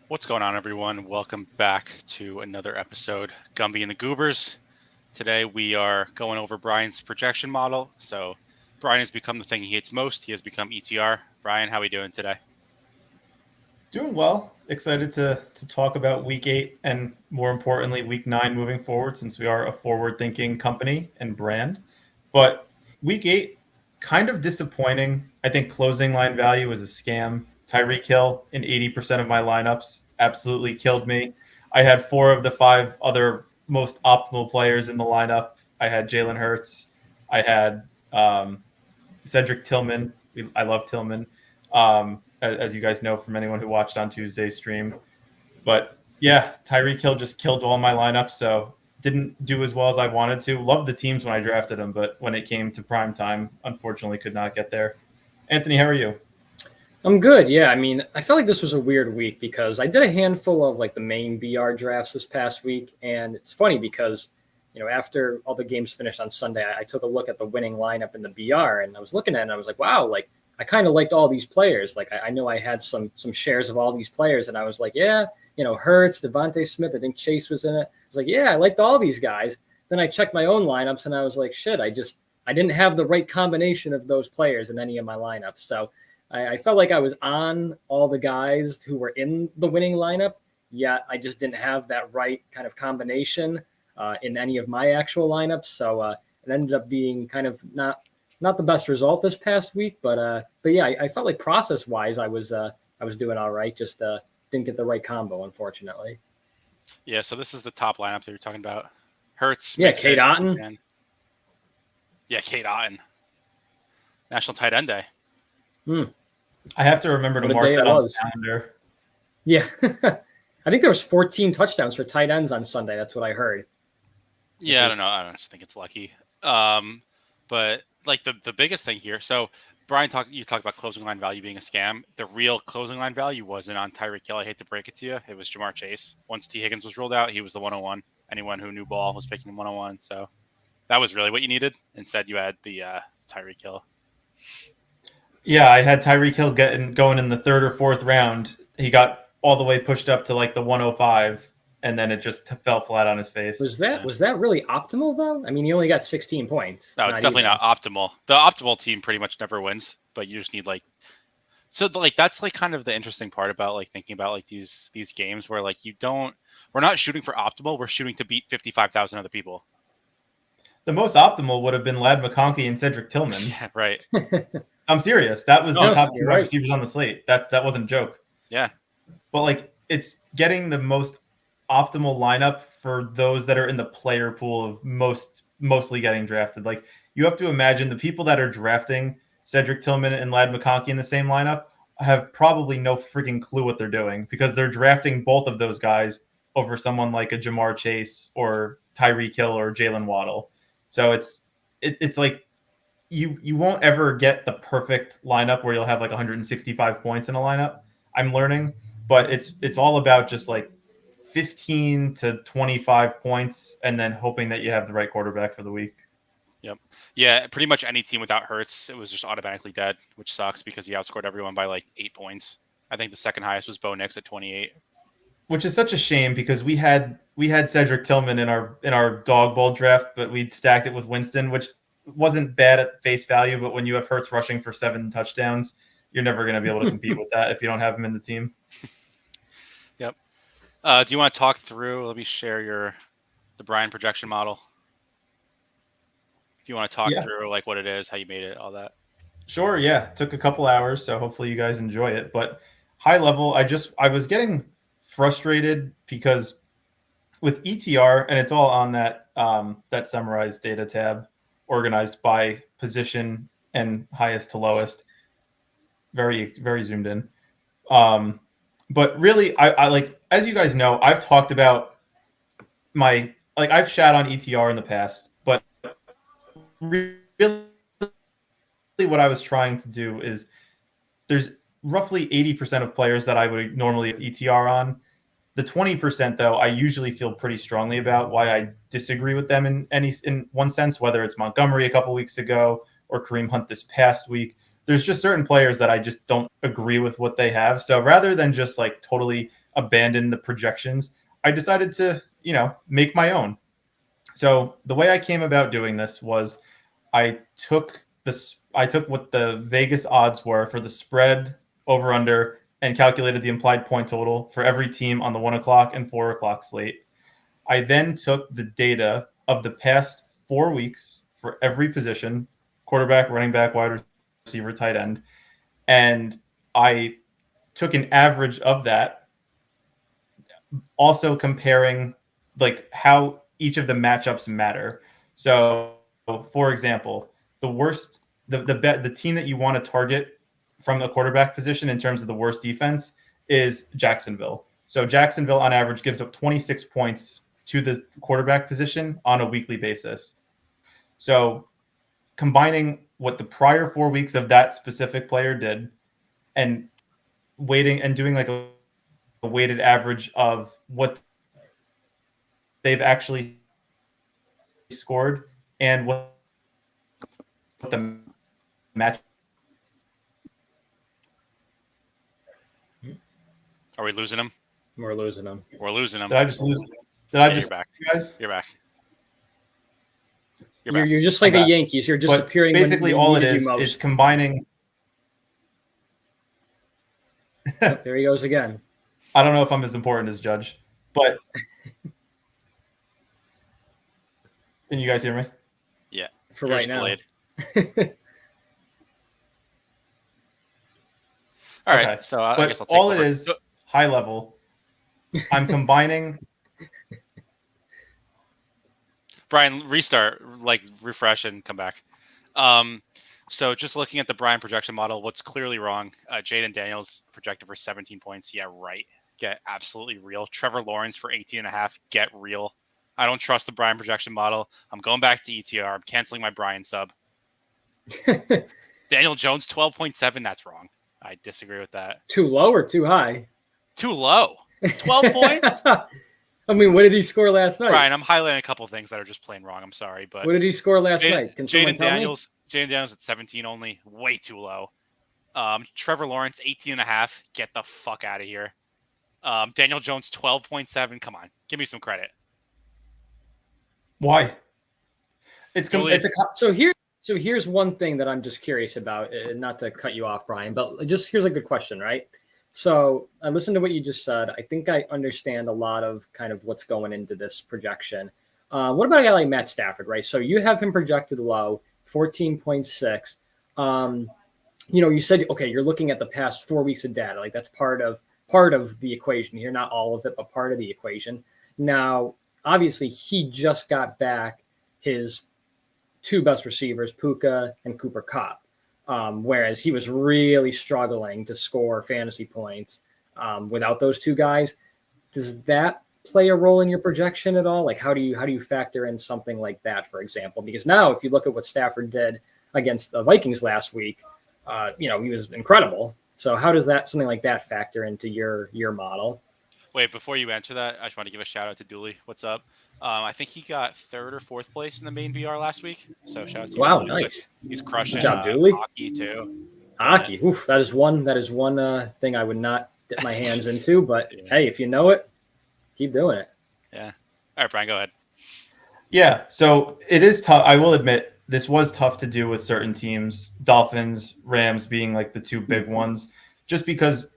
What's going on, everyone? Welcome back to another episode, Gumby and the Goobers. Today we are going over Brian's projection model. So Brian has become the thing he hates most. He has become ETR. Brian, how are we doing today? Doing well. Excited to talk about week 8 and more importantly week 9 moving forward since we are a forward-thinking company and brand. But week 8 kind of disappointing. I think closing line value was a scam. Tyreek Hill in 80% of my lineups absolutely killed me. I had 4 of the 5 other most optimal players in the lineup. I had Jalen Hurts. I had Cedric Tillman. I love Tillman, as you guys know from anyone who watched on Tuesday's stream. But yeah, Tyreek Hill just killed all my lineups, so didn't do as well as I wanted to. Loved the teams when I drafted them, but when it came to prime time, unfortunately could not get there. Anthony, how are you? I'm good. Yeah. I felt like this was a weird week because I did a handful of like the main BR drafts this past week. And it's funny because, after all the games finished on Sunday, I took a look at the winning lineup in the BR and I was looking at it and I was like, wow, like I kind of liked all these players. Like I know I had some shares of all these players and I was like, yeah, Hurts, Devontae Smith, I think Chase was in it. I was like, yeah, I liked all these guys. Then I checked my own lineups and I was like, shit, I didn't have the right combination of those players in any of my lineups. So I felt like I was on all the guys who were in the winning lineup, yet I just didn't have that right kind of combination in any of my actual lineups. So it ended up being kind of not the best result this past week, but yeah, I felt like process wise I was doing all right. Just didn't get the right combo, unfortunately. Yeah, so this is the top lineup that you're talking about. Hurts. Yeah, Kate Otten. And yeah, Kate Otten. National Tight End Day. I have to remember to mark that on the calendar. Yeah. I think there was 14 touchdowns for tight ends on Sunday. That's what I heard. Yeah, I don't know. I just think it's lucky. But like the biggest thing here. So Brian you talked about closing line value being a scam. The real closing line value wasn't on Tyreek Hill. I hate to break it to you. It was Jamar Chase. Once T. Higgins was ruled out, he was the 101. Anyone who knew ball was picking him 101. So that was really what you needed. Instead, you had the Tyreek Hill. Yeah, I had Tyreek Hill going in the 3rd or 4th round. He got all the way pushed up to like the 105, and then it just fell flat on his face. Was that really optimal though? I mean, he only got 16 points. No, it's definitely not optimal. The optimal team pretty much never wins, but you just need that's like kind of the interesting part about like thinking about like these games where like we're not shooting for optimal, we're shooting to beat 55,000 other people. The most optimal would have been Ladd McConkey and Cedric Tillman. Yeah, right. I'm serious. That was the top 2 wide receivers on the slate. That wasn't a joke. Yeah. But like it's getting the most optimal lineup for those that are in the player pool of mostly getting drafted. Like you have to imagine the people that are drafting Cedric Tillman and Ladd McConkey in the same lineup have probably no freaking clue what they're doing because they're drafting both of those guys over someone like a Jamar Chase or Tyreek Hill or Jalen Waddle. So it's like you won't ever get the perfect lineup where you'll have like 165 points in a lineup. I'm learning, but it's all about just like 15 to 25 points and then hoping that you have the right quarterback for the week. Yep. Yeah, pretty much any team without Hurts, it was just automatically dead, which sucks because he outscored everyone by like 8 points. I think the second highest was Bo Nix at 28. Which is such a shame because we had Cedric Tillman in our dog bowl draft, but we stacked it with Winston, which wasn't bad at face value. But when you have Hurts rushing for 7 touchdowns, you're never going to be able to compete with that if you don't have him in the team. Yep. Do you want to talk through? Let me share the Brian projection model. If you want to talk through like what it is, how you made it, all that. Sure. Yeah. It took a couple hours, so hopefully you guys enjoy it. But high level, I was getting frustrated because with ETR, and it's all on that summarized data tab, organized by position and highest to lowest, very very zoomed in. But really, I like, as you guys know, I've talked about I've shat on ETR in the past, but really what I was trying to do is there's roughly 80% of players that I would normally have ETR on. The 20%, though, I usually feel pretty strongly about why I disagree with them in one sense, whether it's Montgomery a couple weeks ago or Kareem Hunt this past week, there's just certain players that I just don't agree with what they have. So rather than just like totally abandon the projections, I decided to, make my own. So the way I came about doing this was I took what the Vegas odds were for the spread over under and calculated the implied point total for every team on the 1 o'clock and 4 o'clock slate. I then took the data of the past 4 weeks for every position, quarterback, running back, wide receiver, tight end, and I took an average of that, also comparing like how each of the matchups matter. So, for example, the team that you want to target from the quarterback position in terms of the worst defense is Jacksonville. So Jacksonville on average gives up 26 points to the quarterback position on a weekly basis. So combining what the prior 4 weeks of that specific player did and doing like a weighted average of what they've actually scored and what the match. Are we losing him? We're losing them. We're losing him. Did I just lose? Did I Yeah, just you're back. you guys? You're back. You're just like the Yankees. You're disappearing. But basically, all it is combining. There he goes again. I don't know if I'm as important as Judge, but can you guys hear me? Yeah, for right now. All right, okay. So I guess I'll take all it is, high level. I'm combining. Brian, restart, refresh and come back. So just looking at the Brian projection model, what's clearly wrong? Jaden Daniels projected for 17 points. Yeah, right. Get absolutely real. Trevor Lawrence for 18.5. Get real. I don't trust the Brian projection model. I'm going back to ETR. I'm canceling my Brian sub. Daniel Jones, 12.7. That's wrong. I disagree with that. Too low or too high? Too low. 12 points? I mean, what did he score last night? Brian, I'm highlighting a couple things that are just plain wrong. I'm sorry, but what did he score last night? Jaden Daniels at 17 only, way too low. Trevor Lawrence 18.5. Get the fuck out of here. Daniel Jones 12.7. Come on, give me some credit. Why? So here's one thing that I'm just curious about, not to cut you off, Brian, but here's a good question, right? So I listened to what you just said. I think I understand a lot of kind of what's going into this projection. What about a guy like Matt Stafford, right? So you have him projected low, 14.6. You said, okay, you're looking at the past 4 weeks of data. Like that's part of the equation here, not all of it, but part of the equation. Now, obviously, he just got back his two best receivers, Puka and Cooper Kupp. Whereas he was really struggling to score fantasy points without those two guys. Does that play a role in your projection at all? Like how do you factor in something like that, for example? Because now if you look at what Stafford did against the Vikings last week, he was incredible. So how does something like that factor into your model? Wait, before you answer that, I just want to give a shout out to Dooley. What's up? I think he got 3rd or 4th place in the main VR last week. So shout out to you. Wow, nice. He's crushing. Good job, Dooley. Hockey too. Hockey. Oof, that is one thing I would not dip my hands into. But hey, if you know it, keep doing it. Yeah. All right, Brian, go ahead. Yeah. So it is tough. I will admit this was tough to do with certain teams, Dolphins, Rams being like the two big ones, just because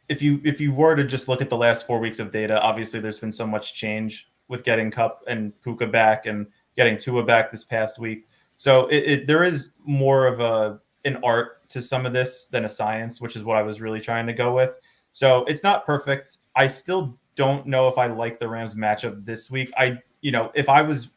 if you were to just look at the last 4 weeks of data, obviously there's been so much change with getting Kupp and Puka back and getting Tua back this past week. So there is more of an art to some of this than a science, which is what I was really trying to go with. So it's not perfect. I still don't know if I like the Rams matchup this week. If I was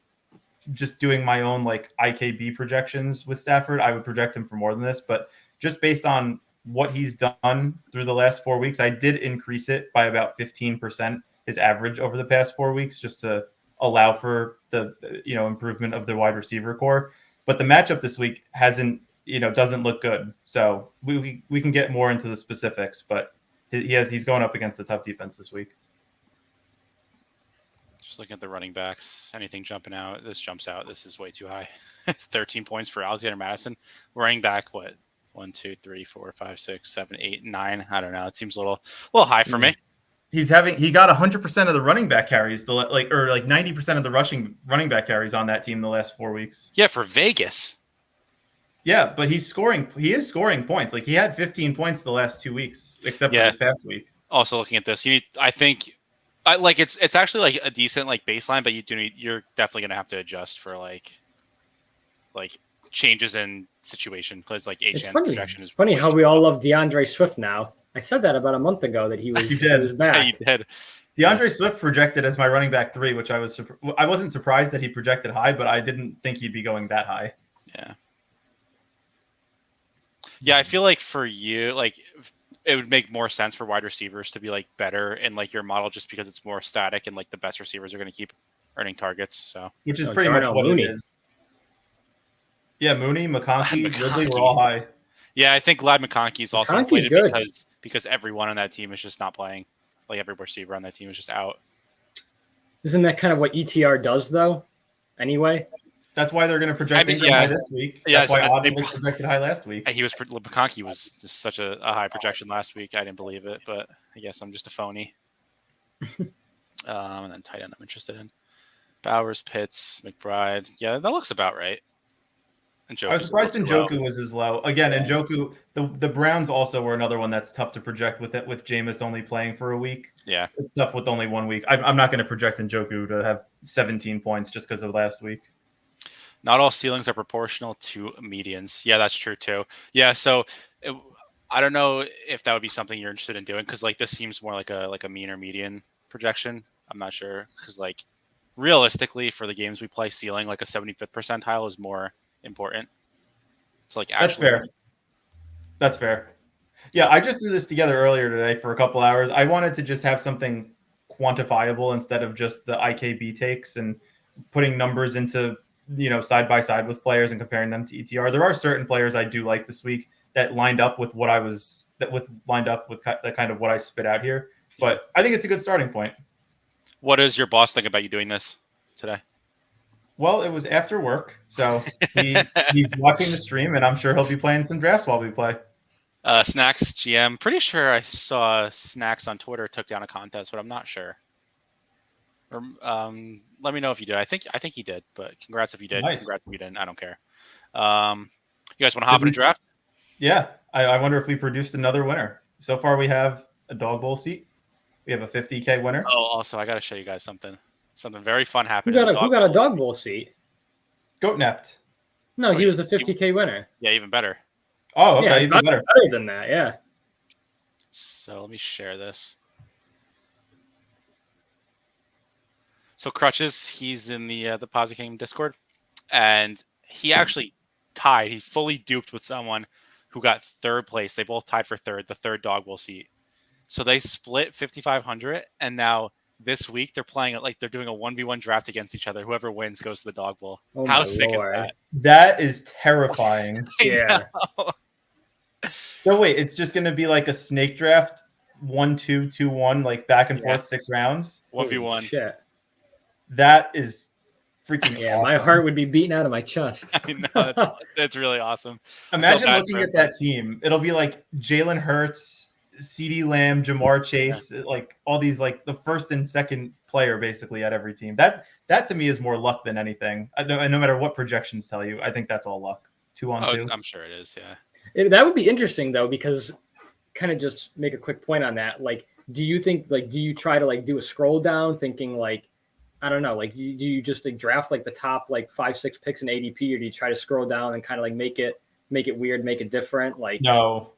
just doing my own like IKB projections with Stafford, I would project him for more than this. But just based on what he's done through the last 4 weeks, I did increase it by about 15%, his average over the past 4 weeks, just to allow for the improvement of the wide receiver core. But the matchup this week doesn't look good. So we can get more into the specifics, but he's going up against a tough defense this week. Just looking at the running backs, anything jumping out? This jumps out. This is way too high. 13 points for Alexander Madison. Running back, what, 1, 2, 3, 4, 5, 6, 7, 8, 9. I don't know. It seems a little high for me. He got 100% of the running back carries, or 90% of the running back carries on that team the last 4 weeks. Yeah, for Vegas. Yeah, but he's scoring. He is scoring points. Like he had 15 points the last 2 weeks, except for this past week. Also looking at this, I think it's actually like a decent like baseline, but you're definitely gonna have to adjust for like changes in situation because like HN projection is funny how we all love DeAndre Swift now. I said that about a month ago that he was back. Yeah, you did. DeAndre Swift projected as my running back 3, which I wasn't surprised that he projected high, but I didn't think he'd be going that high. Yeah, I feel like for you, like it would make more sense for wide receivers to be like better in like your model just because it's more static and like the best receivers are going to keep earning targets. So which is pretty much what Mooney. It is. Yeah, Mooney, McConkey, Ridley were all high. Yeah, I think Glad McConkey is also inflated because everyone on that team is just not playing. Like every receiver on that team is just out. Isn't that kind of what ETR does though? Anyway. That's why they're going to project high this week. That's why Auden was projected high last week. McConkey was just such a high projection last week. I didn't believe it, but I guess I'm just a phony. And then tight end I'm interested in. Bowers, Pitts, McBride. Yeah, that looks about right. I was surprised Njoku was as low. Again, Njoku, the Browns also were another one that's tough to project with Jameis only playing for a week. Yeah. It's tough with only 1 week. I'm not going to project Njoku to have 17 points just because of last week. Not all ceilings are proportional to medians. Yeah, that's true too. Yeah, so I don't know if that would be something you're interested in doing because like this seems more like a mean or median projection. I'm not sure because like realistically for the games we play, ceiling like a 75th percentile is more important. It's like actually That's fair. Yeah, I just threw this together earlier today for a couple hours. I wanted to just have something quantifiable instead of just the IKB takes and putting numbers into side by side with players and comparing them to ETR. There are certain players I do like this week that lined up with what the kind of what I spit out here. But I think it's a good starting point. What does your boss think about you doing this today? Well, it was after work, so he's watching the stream, and I'm sure he'll be playing some drafts while we play. Snacks GM. Pretty sure I saw Snacks on Twitter took down a contest, but I'm not sure. Or let me know if you did. I think he did, but congrats if you did. Nice. Congrats if you didn't. I don't care. You guys want to hop in a draft? Yeah. I wonder if we produced another winner. So far, we have a dog bowl seat. We have a 50K winner. Oh, also, I got to show you guys something. Something very fun happened. Who got a dog bowl seat? Goatnapped. No, he was a 50K winner. Yeah, even better. Oh, okay. Yeah, even better than that. Yeah. So let me share this. So Crutches, he's in the Posi King Discord, and he actually tied. He fully duped with someone who got third place. They both tied for the third dog bowl seat. So they split 5,500, and now this week they're playing it like they're doing a 1v1 draft against each other. Whoever wins goes to the dog bowl. Oh, how sick is that? That is terrifying. Yeah. So wait, it's just going to be like a snake draft, 1-2, 2-1, like back and forth 6 rounds. 1v1. Shit. That is freaking awesome. My heart would be beating out of my chest. I know, that's really awesome. Imagine looking at that team. It'll be like Jalen Hurts, CeeDee Lamb, Jamar Chase, like all these like the first and second player basically at every team. That to me is more luck than anything. No matter what projections tell you, I think that's all luck. 2-on-2. I'm sure it is. Yeah. That would be interesting though, because kind of just make a quick point on that. Like, do you think do you try to like do a scroll down thinking like, I don't know, like do you just like draft like the top like 5-6 picks in ADP, or do you try to scroll down and kind of like make it weird, make it different? Like, no,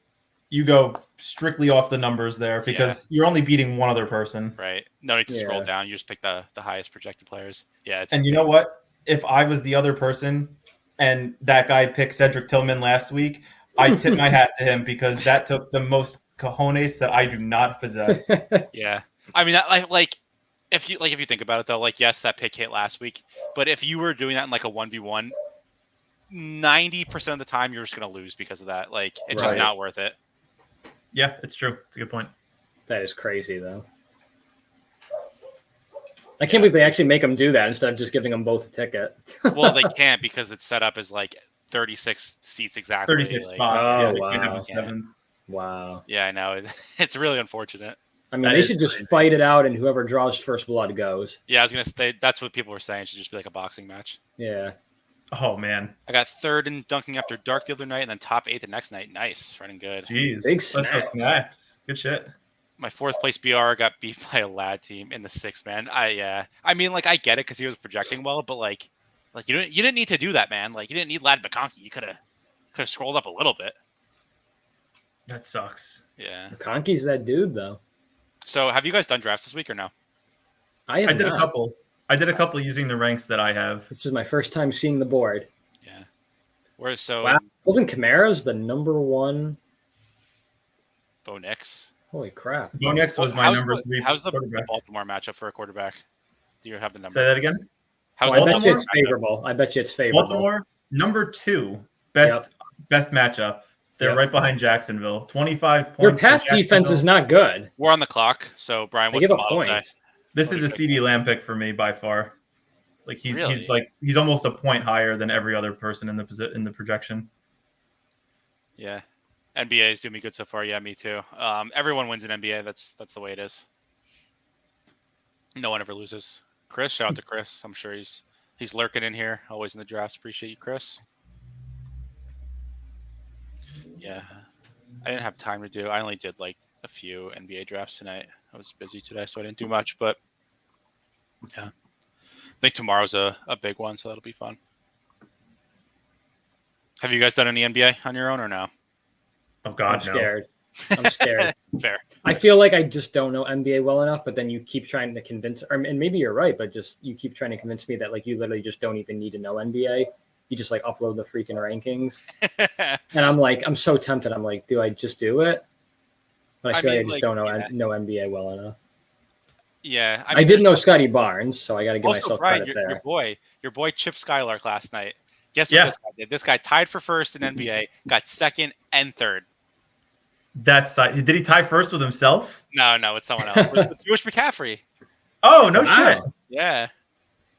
you go strictly off the numbers there because you're only beating one other person. Right. No need to scroll down. You just pick the highest projected players. Yeah. And insane. You know what? If I was the other person and that guy picked Cedric Tillman last week, I tip my hat to him because that took the most cojones that I do not possess. Yeah. I mean, if you think about it though, like, yes, that pick hit last week, but if you were doing that in like a 1v1, 90% of the time you're just going to lose because of that. Like, it's just not worth it. Yeah, it's true. It's a good point. That is crazy though. I can't believe they actually make them do that instead of just giving them both a ticket. Well, they can't because it's set up as like 36 seats exactly. 36 like, spots. Oh, Yeah, they can't wow. have a 7. Wow. Yeah, I know. It's really unfortunate. I mean, That they is should just crazy. fight it out, and whoever draws first blood goes. Yeah, I was gonna say that's what people were saying. It should just be like a boxing match. Yeah. Oh man, I got third in dunking after dark the other night, and then top 8 the next night. Nice, running good. jeez, Big Let's go snacks. snacks. Good shit. My 4th place BR got beat by a lad team in the 6th man. I mean, like I get it because he was projecting well, but like you didn't need to do that, man. Like you didn't need Lad McConkey. You could have scrolled up a little bit. That sucks. Yeah. McConkey's that dude, though. So have you guys done drafts this week or no? I did not. a couple. I did a couple using the ranks that I have. This is my first time seeing the board. Yeah. Where's so Wow. Alvin Kamara's the number 1. Bo Nix? Holy crap. Bo Nix was my number 3 How's the quarterback. Baltimore matchup for a quarterback? Do you have the number? Say that again. How's I bet you Baltimore? it's favorable. I bet you it's favorable. Baltimore, number 2, best matchup. They're Yep. right behind Jacksonville. 25 points. Your pass for defense is Jacksonville. not good. We're on the clock. So Brian, They what's give the up model say? points. This What is do a you CD Lamb pick for me by far. Like Really? he's almost a point higher than every other person in the projection. Yeah. NBA is doing me good so far. Yeah, me too. Everyone wins in NBA. That's the way it is. No one ever loses. Chris, shout out to Chris. I'm sure he's lurking in here, always in the drafts. Appreciate you, Chris. Yeah. I didn't have time to do. I only did like a few NBA drafts tonight. I was busy today, so I didn't do much. But yeah, I think tomorrow's a big one, so that'll be fun. Have you guys done any NBA on your own or no? Oh God, I'm scared. I'm scared. Fair. I feel like I just don't know NBA well enough, but then you keep trying to convince, and maybe you're right, but just you keep trying to convince me that like you literally just don't even need to know NBA. You just like upload the freaking rankings, and I'm like, I'm so tempted. I'm like, do I just do it? But I feel like I just don't know NBA well enough. Yeah, I did know Scotty Barnes, so I got to give also, myself Brian, credit there. your boy Chip Skylark last night. Guess what Yeah. this guy did? This guy tied for first in NBA, got second and third. did he tie first with himself? No, it's someone else. It's Jewish McCaffrey. Oh no Wow. shit! Yeah.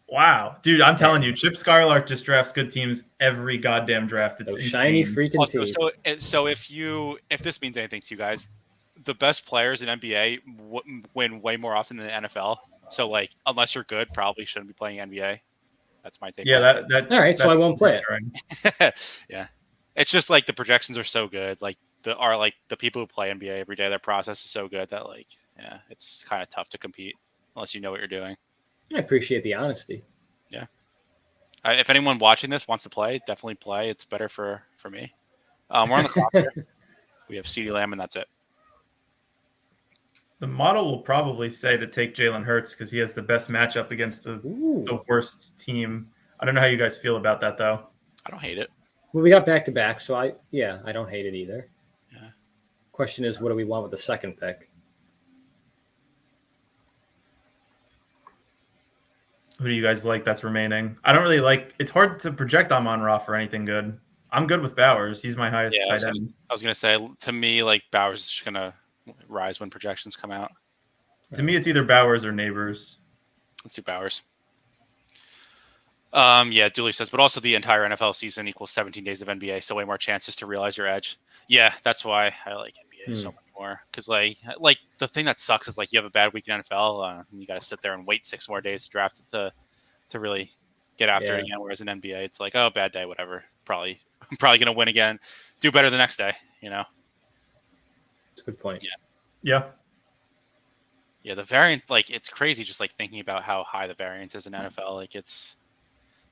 Wow, dude, I'm telling you, Chip Skylark just drafts good teams every goddamn draft. It's Those insane. shiny freaking Also, teeth. so if this means anything to you guys, the best players in NBA win way more often than the NFL. So like, unless you're good, probably shouldn't be playing NBA. That's my take. Yeah, that. All right, so I won't play it. Yeah, it's just like the projections are so good. Like the people who play NBA every day, their process is so good that like, yeah, it's kind of tough to compete unless you know what you're doing. I appreciate the honesty. Yeah. If anyone watching this wants to play, definitely play. It's better for me. We're on the clock here. We have CeeDee Lamb, and that's it. The model will probably say to take Jalen Hurts because he has the best matchup against the worst team. I don't know how you guys feel about that though. I don't hate it. Well, we got back to back, so I don't hate it either. Yeah. Question is, what do we want with the second pick? Who do you guys like that's remaining? I don't really like. It's hard to project Amon-Ra for anything good. I'm good with Bowers. He's my highest tight end. I was gonna say, to me, like Bowers is just gonna rise when projections come out. To me, it's either Bowers or Neighbors. Let's do Bowers. Yeah, Dooley says, but also the entire NFL season equals 17 days of NBA, so way more chances to realize your edge. Yeah, that's why I like NBA so much more. Because like the thing that sucks is like you have a bad week in NFL, and you got to sit there and wait 6 more days to draft it to really get after it again. Whereas in NBA, it's like, oh, bad day, whatever. I'm probably gonna win again. Do better the next day, you know. That's a good point. Yeah. Yeah, the variance, like it's crazy just like thinking about how high the variance is in NFL. Like it's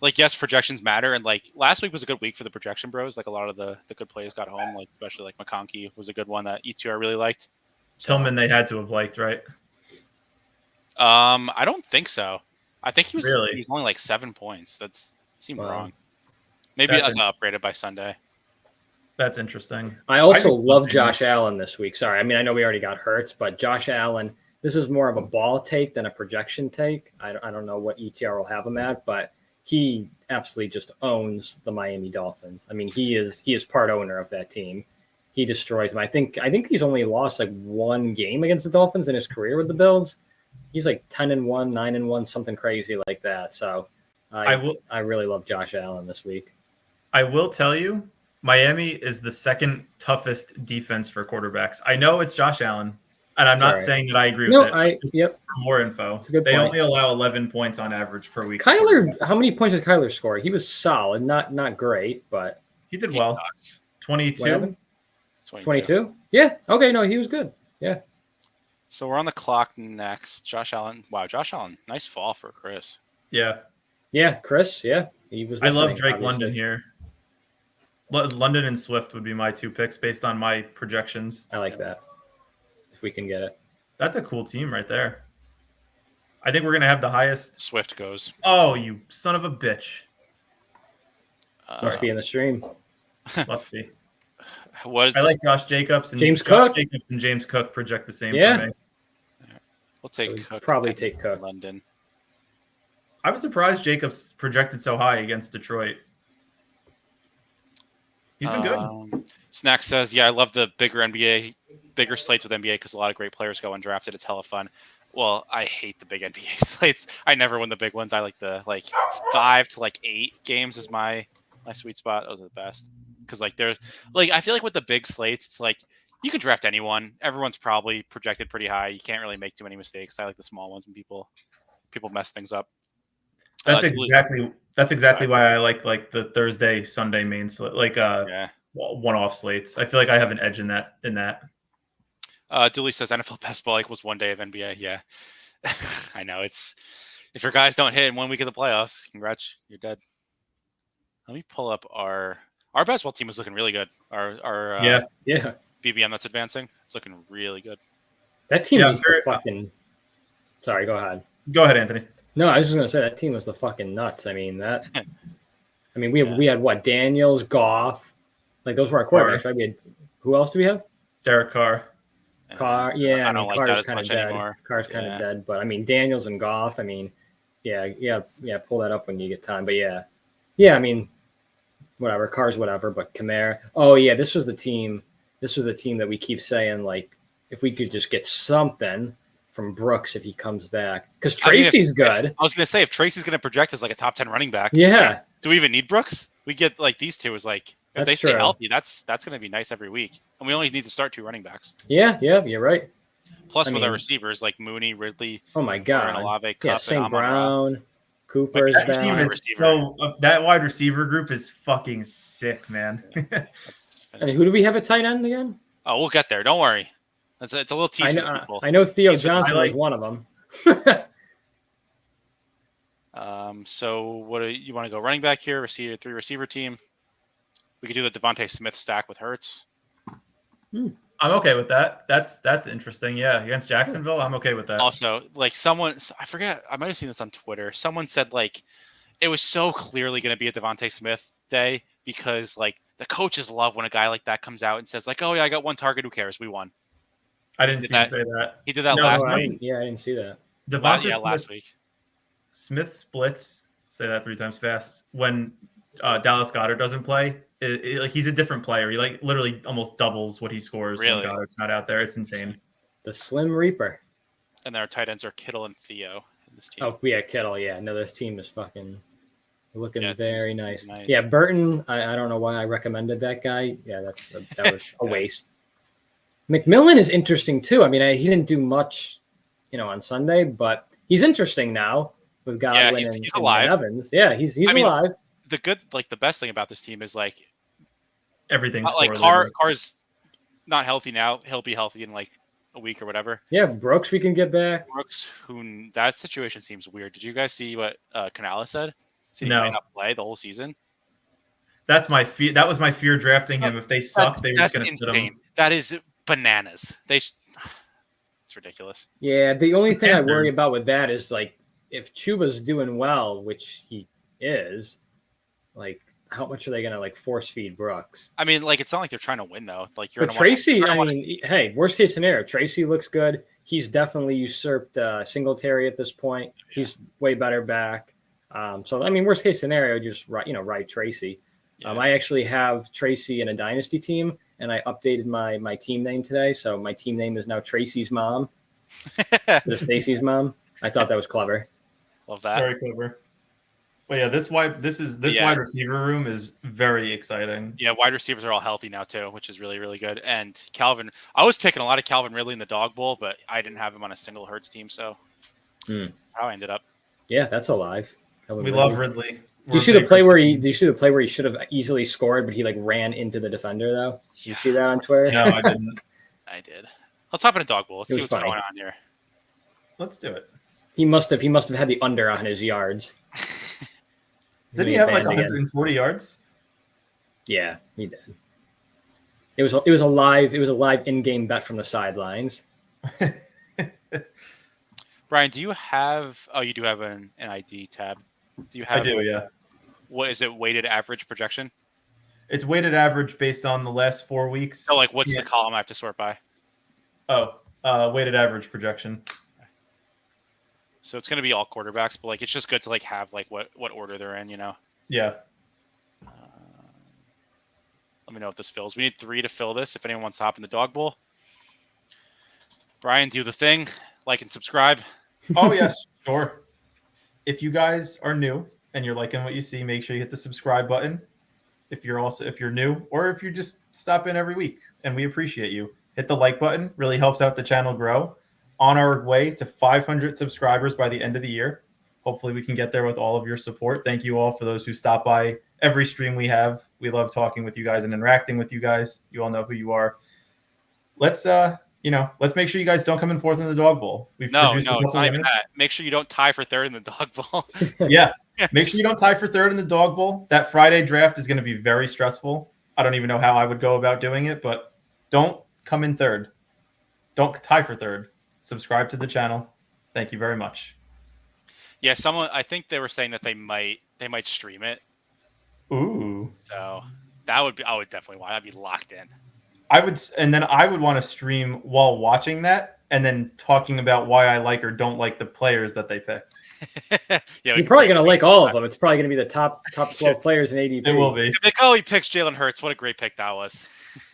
like, yes, projections matter. And like last week was a good week for the projection bros. Like a lot of the good plays got home, like especially like McConkey was a good one that ETR really liked. Tillman they had to have liked, right? I don't think so. I think he was only like 7 points. That's seemed wrong. Maybe I got upgraded by Sunday. That's interesting. I also love Josh Allen this week. Sorry. I mean, I know we already got Hurts, but Josh Allen, this is more of a ball take than a projection take. I don't know what ETR will have him at, but he absolutely just owns the Miami Dolphins. I mean, he is part owner of that team. He destroys them. I think he's only lost like one game against the Dolphins in his career with the Bills. He's like 10-1, 9-1, something crazy like that. So I really love Josh Allen this week. I will tell you, Miami is the second toughest defense for quarterbacks. I know it's Josh Allen, and I'm not Sorry. saying that I agree No, with it. yep. For more info, It's a good they point. only allow 11 points on average per week. Kyler, how many points did Kyler score? He was solid, not great, but He did well. 22. 22? Yeah. Okay, no, he was good. Yeah. So we're on the clock next. Josh Allen. Wow, Josh Allen. Nice fall for Chris. Yeah. Yeah, Chris. Yeah, he was. I love listening, Drake obviously. London here. London and Swift would be my 2 picks based on my projections. I like that. If we can get it. That's a cool team right there. I think we're going to have the highest. Swift goes. Oh, you son of a bitch. Must be in the stream. Must be. What? I like Josh Jacobs and James Josh Cook. Jacobs and James Cook project the same Yeah. for me. We'll take Cook. Probably take Cook. London. I was surprised Jacobs projected so high against Detroit. He's been good. Snack says, "Yeah, I love the bigger slates with NBA because a lot of great players go undrafted. It's hella fun." Well, I hate the big NBA slates. I never win the big ones. I like the 5 to 8 games is my sweet spot. Those are the best because there's I feel like with the big slates, it's you can draft anyone. Everyone's probably projected pretty high. You can't really make too many mistakes. I like the small ones when people mess things up. That's exactly why I like the Thursday, Sunday main slate, one-off slates. I feel like I have an edge in that. Dooley says NFL best ball equals 1 day of NBA. Yeah, I know it's if your guys don't hit in 1 week of the playoffs, congrats, you're dead. Let me pull up our basketball team is looking really good. Our BBM that's advancing, it's looking really good. That team is the fucking. Sorry, go ahead. Go ahead, Anthony. No, I was just gonna say that team was the fucking nuts. I mean that. I mean we had what Daniels, Goff, those were our quarterbacks, right? We had who else do we have? Derek Carr. Carr, yeah. I mean, like Carr's kind of dead. Anymore. Carr's kind of dead, but I mean Daniels and Goff. I mean, yeah. Pull that up when you get time. But yeah. I mean, whatever. Carr's whatever. But Kamara. Oh yeah, this was the team. This was the team that we keep saying if we could just get something from Brooks if he comes back, because Tracy's good. I was gonna say if Tracy's gonna project as a top 10 running back. Yeah. Do we even need Brooks? We get these two as if they stay healthy, that's gonna be nice every week, and we only need to start 2 running backs. Yeah, you're right. Plus with our receivers like Mooney, Ridley. Oh my God. Olave, Cup, St. Brown, Cooper's that back. team is that wide receiver group is fucking sick, man. I mean, who do we have at tight end again? Oh, we'll get there. Don't worry. It's a little teaser for people. I know Theo Johnson was one of them. So what do you want to go running back here? 3 receiver team. We could do the Devontae Smith stack with Hurts. I'm okay with that. That's interesting. Yeah, against Jacksonville, I'm okay with that. Also, someone, I forget, I might have seen this on Twitter. Someone said it was so clearly going to be a Devontae Smith day because the coaches love when a guy like that comes out and says oh yeah, I got 1 target. Who cares? We won. I didn't see him say that. He did that last week. week. I didn't see that. Devontae last week. Smith splits. Say that 3 times fast. When Dallas Goedert doesn't play, he's a different player. He literally almost doubles what he scores when Goddard's not out there. It's insane. The Slim Reaper. And our tight ends are Kittle and Theo in this team. Oh yeah, Kittle. Yeah, no, this team is fucking looking very nice. Yeah, Burton. I don't know why I recommended that guy. Yeah, that was a waste. McMillan is interesting too. I mean, he didn't do much, on Sunday, but he's interesting now with Godwin and Evans. Yeah, he's alive. The best thing about this team is everything's Carr's not healthy now. He'll be healthy in a week or whatever. Yeah, Brooks we can get back. Brooks, that situation seems weird. Did you guys see what Canales said? He no. might not play the whole season. That's my fear. That was my fear drafting him. If they suck, they were just going to sit him. That is bananas. It's ridiculous. Yeah, the only thing I worry about with that is if Chuba's doing well, which he is, how much are they going to force feed Brooks? I mean, it's not like they're trying to win though. But Tracy, hey, worst case scenario, Tracy looks good. He's definitely usurped Singletary at this point. Yeah. He's way better back. So I mean, worst case scenario, just ride Tracy. Yeah. I actually have Tracy in a dynasty team, and I updated my team name today. So my team name is now Tracy's mom instead of Stacy's mom. I thought that was clever. Love that. Very clever. But yeah, this wide receiver room is very exciting. Yeah, wide receivers are all healthy now too, which is really, really good. And Calvin, I was picking a lot of Calvin Ridley in the dog bowl, but I didn't have him on a single Hurts team, so that's how I ended up. Yeah, that's alive. We love Ridley. Do you see the play where he should have easily scored, but he like ran into the defender though? Did you see that on Twitter? No, I didn't. I did. Let's hop in a dog bowl. Let's see what's funny. going on here. Let's do it. He must have had the under on his yards. Did he have like 140 yards? Yeah, he did. It was a live in-game bet from the sidelines. Brian, do you have? Oh, you do have an ID tab. Do you have? I do. Yeah. What is it? Weighted average projection? It's weighted average based on the last 4 weeks. So, like, what's the column I have to sort by? Oh, weighted average projection. So it's going to be all quarterbacks, but like it's just good to like have like what order they're in, you know. Yeah. Let me know if this fills. We need 3 to fill this. If anyone wants to hop in the dog bowl, Brian, do the thing, like and subscribe. Oh yes, sure. If you guys are new and you're liking what you see, make sure you hit the subscribe button. If you're new or if you just stop in every week, and we appreciate you, hit the like button. Really helps out the channel grow. On our way to 500 subscribers by the end of the year. Hopefully we can get there with all of your support. Thank you all for those who stop by every stream we have. We love talking with you guys and interacting with you guys. You all know who you are. Let's make sure you guys don't come in fourth in the dog bowl. No, it's not even that. Make sure you don't tie for third in the dog bowl. Yeah. Make sure you don't tie for third in the dog bowl. That Friday draft is going to be very stressful. I don't even know how I would go about doing it, but don't come in third. Don't tie for third. Subscribe to the channel. Thank you very much. Yeah, I think they were saying that they might stream it. Ooh. So I would definitely want. I'd be locked in. I would want to stream while watching that and then talking about why I like or don't like the players that they picked. Yeah, you're probably gonna like all of them. It's probably gonna be the top 12 players in ADP. It will be. Like, oh, he picks Jalen Hurts. What a great pick that was.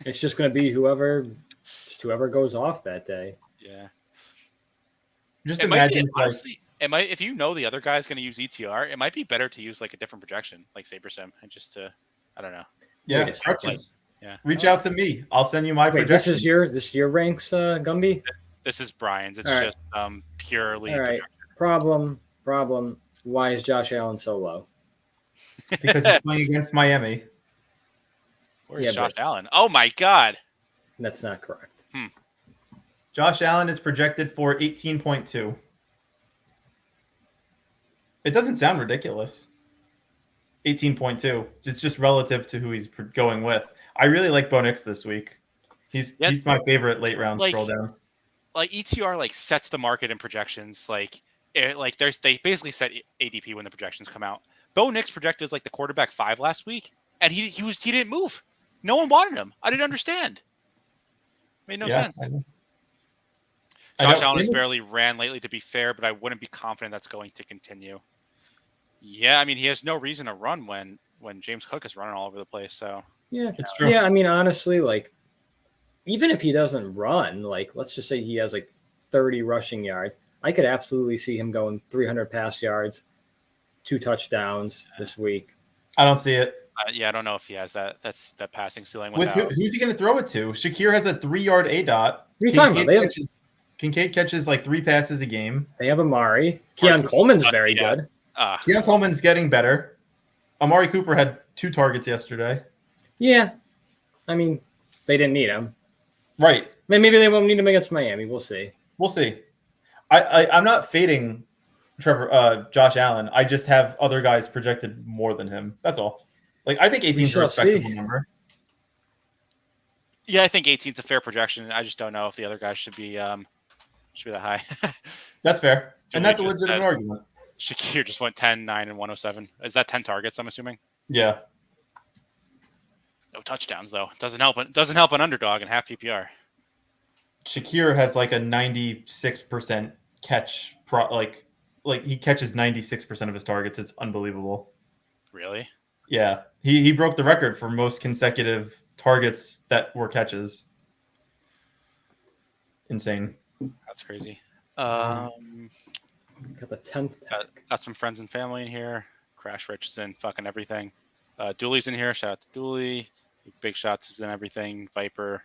It's just gonna be whoever goes off that day. Yeah. Just imagine, honestly, if you know the other guy's going to use ETR, it might be better to use like a different projection, like SaberSim, and just to, I don't know. Yeah, reach out to me. I'll send you my projection. This is your ranks, Gumby. This is Brian's. It's all just purely. All right. Problem. Why is Josh Allen so low? Because he's playing against Miami. Where's Josh Allen? Oh my God. That's not correct. Josh Allen is projected for 18.2. It doesn't sound ridiculous. 18.2. It's just relative to who he's going with. I really like Bo Nix this week. He's my favorite late round scroll down. Like ETR sets the market in projections. They basically set ADP when the projections come out. Bo Nix projected as like the quarterback 5 last week, and he didn't move. No one wanted him. I didn't understand. Made no sense. Josh Allen has barely ran lately, to be fair, but I wouldn't be confident that's going to continue. Yeah, I mean, he has no reason to run when James Cook is running all over the place. So yeah, it's true. Yeah, I mean, honestly, even if he doesn't run, let's just say he has 30 rushing yards, I could absolutely see him going 300 pass yards, 2 touchdowns this week. I don't see it. I don't know if he has that. That's that passing ceiling. With who's he going to throw it to? Shakir has a 3-yard ADOT. What are you talking about? Kincaid catches 3 passes a game. They have Amari. Keon Coleman's very good. Keon Coleman's getting better. Amari Cooper had 2 targets yesterday. Yeah. I mean, they didn't need him. Right. Maybe they won't need him against Miami. We'll see. I'm not fading Josh Allen. I just have other guys projected more than him. That's all. I think 18 is a respectable number. Yeah, I think 18 is a fair projection. I just don't know if the other guys should be that high. That's fair. And that's a legitimate argument. Shakir just went 10, 9, and 107. Is that 10 targets, I'm assuming? Yeah. No touchdowns, though. Doesn't help an underdog in half PPR. Shakir has a 96% catch. He catches 96% of his targets. It's unbelievable. Really? Yeah. He broke the record for most consecutive targets that were catches. Insane. That's crazy. Got the 10th pick. Got some friends and family in here. Crash Rich is in fucking everything. Dooley's in here. Shout out to Dooley. Big Shots is in everything. Viper.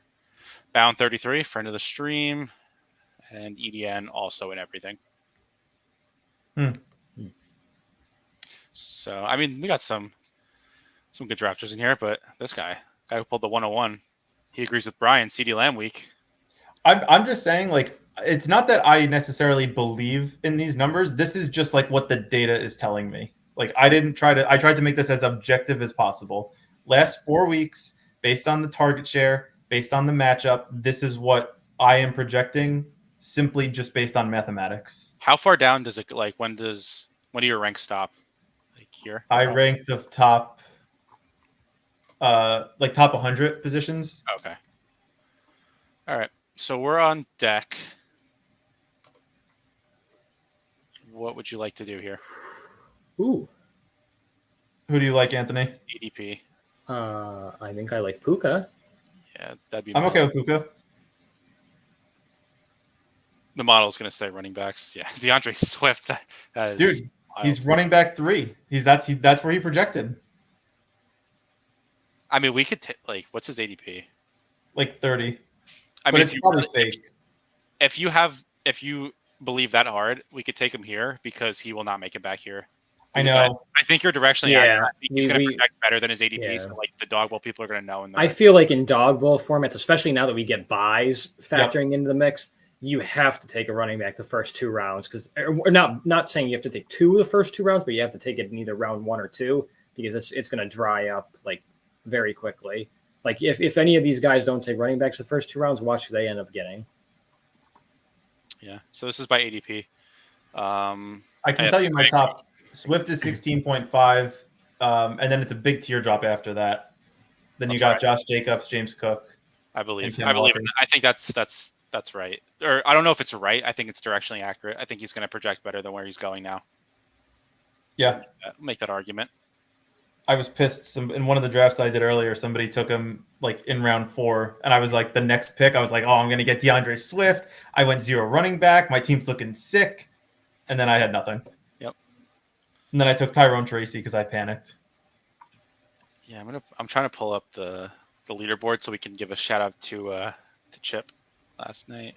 Bound 33, friend of the stream. And EDN also in everything. So, I mean, we got some good drafters in here, but this guy who pulled the 101, he agrees with Brian. CD Lamb week. I'm just saying, like, it's not that I necessarily believe in these numbers. This is just like what the data is telling me. Like, I tried to make this as objective as possible. Last 4 weeks, based on the target share, based on the matchup, this is what I am projecting, simply just based on mathematics. How far down does it, like, when do your ranks stop? Like here? I rank the top, top 100 positions. Okay. All right. So we're on deck. What would you like to do here? Ooh. Who do you like, Anthony? ADP. I think I like Puka. Yeah, that'd be. I'm okay with Puka. The model is going to say running backs. Yeah, DeAndre Swift. That is Dude, wild. he's running back 3. That's where he projected. I mean, we could what's his ADP? Like 30. I but mean, it's probably fake. If you believe that hard, we could take him here because he will not make it back here. I know. I think you're directionally accurate. He's going to project better than his ADP. Yeah. So, like, the dog bowl people are going to know. I feel like in dog bowl formats, especially now that we get buys factoring into the mix, you have to take a running back the first 2 rounds, because we're not saying you have to take 2 of the first 2 rounds, but you have to take it in either round 1 or 2, because it's going to dry up like very quickly. Like if any of these guys don't take running backs the first 2 rounds, watch who they end up getting. Yeah. So this is by ADP. I can tell you my top. Swift is 16.5, and then it's a big teardrop after that. Then you got Josh Jacobs, James Cook. I believe. I think that's right. Or I don't know if it's right. I think it's directionally accurate. I think he's going to project better than where he's going now. Yeah. Make that argument. I was pissed. In one of the drafts I did earlier, somebody took him like in round 4, and I was like, the next pick, I was like, oh, I'm going to get DeAndre Swift. I went 0 running back. My team's looking sick, and then I had nothing. Yep. And then I took Tyrone Tracy because I panicked. Yeah, I'm trying to pull up the leaderboard so we can give a shout out to Chip last night.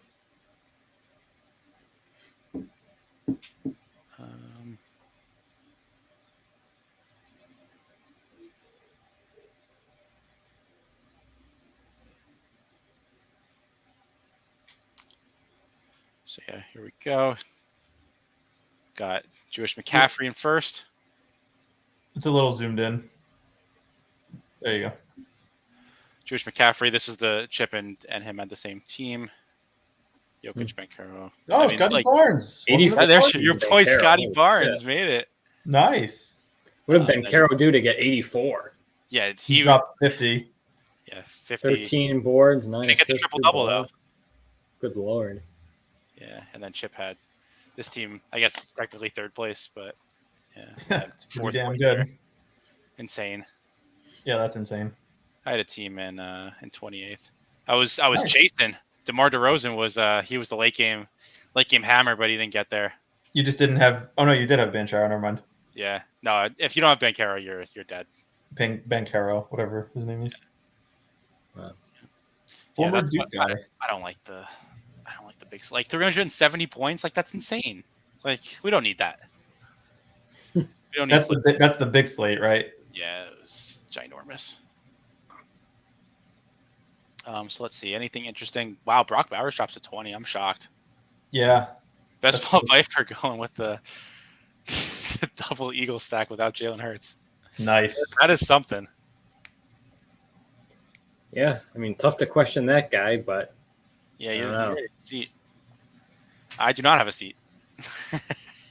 So yeah, here we go. Got Jewish McCaffrey in first. It's a little zoomed in. There you go. Jewish McCaffrey. This is the Chip and him had the same team. Jokic, Bencaro. Oh, Scotty Barnes. There's your boy, Scotty Barnes. Made it. Nice. What did Bencaro do to get 84? Yeah, he dropped 50. Yeah, 50. 13 boards, 9 assists. Get the triple-double, though. Good Lord. Yeah, and then Chip had this team. I guess it's technically third place, but yeah, it's pretty damn good. Insane. Yeah, that's insane. I had a team in 28th. I was chasing. DeMar DeRozan was he was the late game hammer, but he didn't get there. You just didn't have. Oh no, you did have Bencaro. Never mind. Yeah, no. If you don't have Bencaro, you're dead. Bencaro, whatever his name is. Former Duke guy. I don't like the big, like 370 points. Like, that's insane. Like, we don't need that. We don't need that's the big slate, right? Yeah, it was ginormous. So let's see. Anything interesting? Wow, Brock Bowers drops to 20. I'm shocked. Yeah. Best ball Viper going with the double Eagle stack without Jalen Hurts. Nice. That is something. Yeah, I mean, tough to question that guy, but yeah, you have a seat. I do not have a seat.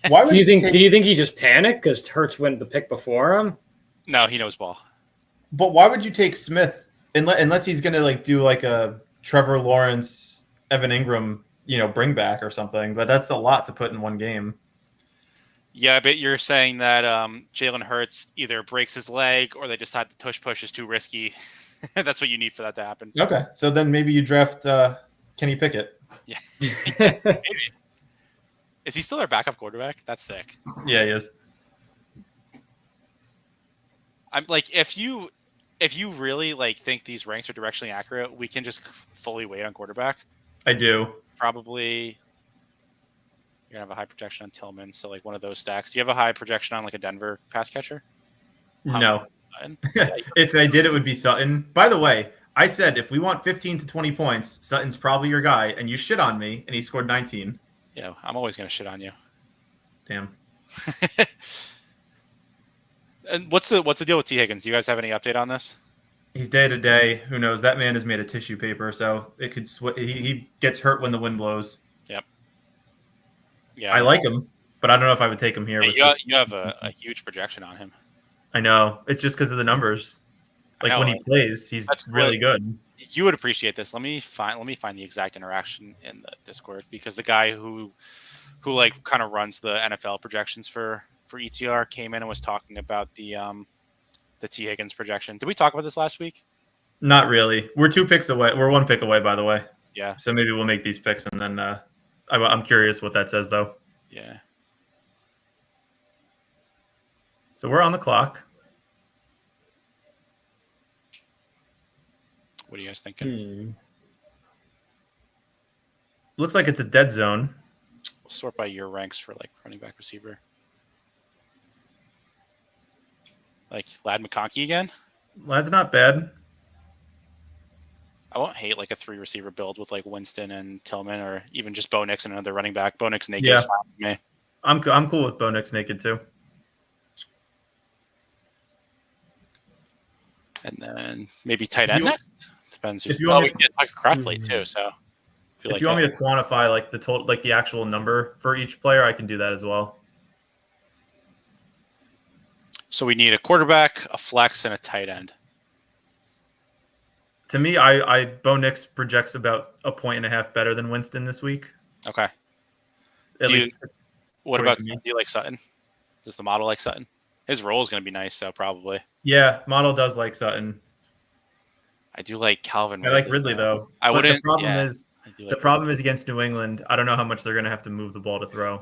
Why would do you think he just panicked because Hurts went the pick before him? No, he knows ball. But why would you take Smith unless he's going to do like a Trevor Lawrence, Evan Ingram, bring back or something? But that's a lot to put in one game. Yeah, but you're saying that Jalen Hurts either breaks his leg or they decide the tush push is too risky. That's what you need for that to happen. Okay, so then maybe you draft Kenny Pickett. Yeah, maybe. Is he still their backup quarterback? That's sick. Yeah, he is. I'm like, if you really like think these ranks are directionally accurate, we can just fully wait on quarterback. I do. Probably you're gonna have a high projection on Tillman, so like one of those stacks. Do you have a high projection on like a Denver pass catcher? No. Yeah, If I did, it would be Sutton. By the way, I said if we want 15 to 20 points, Sutton's probably your guy, and you shit on me, and he scored 19. yeah, I'm always gonna shit on you. Damn. And what's the deal with T. Higgins? Do you guys have any update on this? He's day to day. Who knows? That man is made of tissue paper, so it could. He gets hurt when the wind blows. Yep. Yeah, I like him, but I don't know if I would take him here. Hey, you have a huge projection on him. I know. It's just because of the numbers. Like when he plays, he's really good. You would appreciate this. Let me find the exact interaction in the Discord, because the guy who like kind of runs the NFL projections for ETR came in and was talking about the T. Higgins projection. Did we talk about this last week? Not really. We're 2 picks away. We're 1 pick away, by the way. Yeah. So maybe we'll make these picks, and then I'm curious what that says, though. Yeah. So we're on the clock. What are you guys thinking? Looks like it's a dead zone. We'll sort by your ranks for like running back, receiver. Like Ladd McConkey again? That's not bad. I won't hate like a 3 receiver build with like Winston and Tillman, or even just Bo Nix and another running back. Bo Nix naked is fine with me. I'm cool with Bo Nix naked too. And then maybe tight end next. Depends. If you want we get like a cross plate too. So if you want me to quantify like the total, like the actual number for each player, I can do that as well. So we need a quarterback, a flex, and a tight end. To me, Bo Nix projects about 1.5 points better than Winston this week. Okay. At least. What about, do you like Sutton? Does the model like Sutton? His role is going to be nice, so probably. Yeah, model does like Sutton. I do like Calvin Ridley. I like Ridley though. I wouldn't. The problem is against New England. I don't know how much they're going to have to move the ball to throw,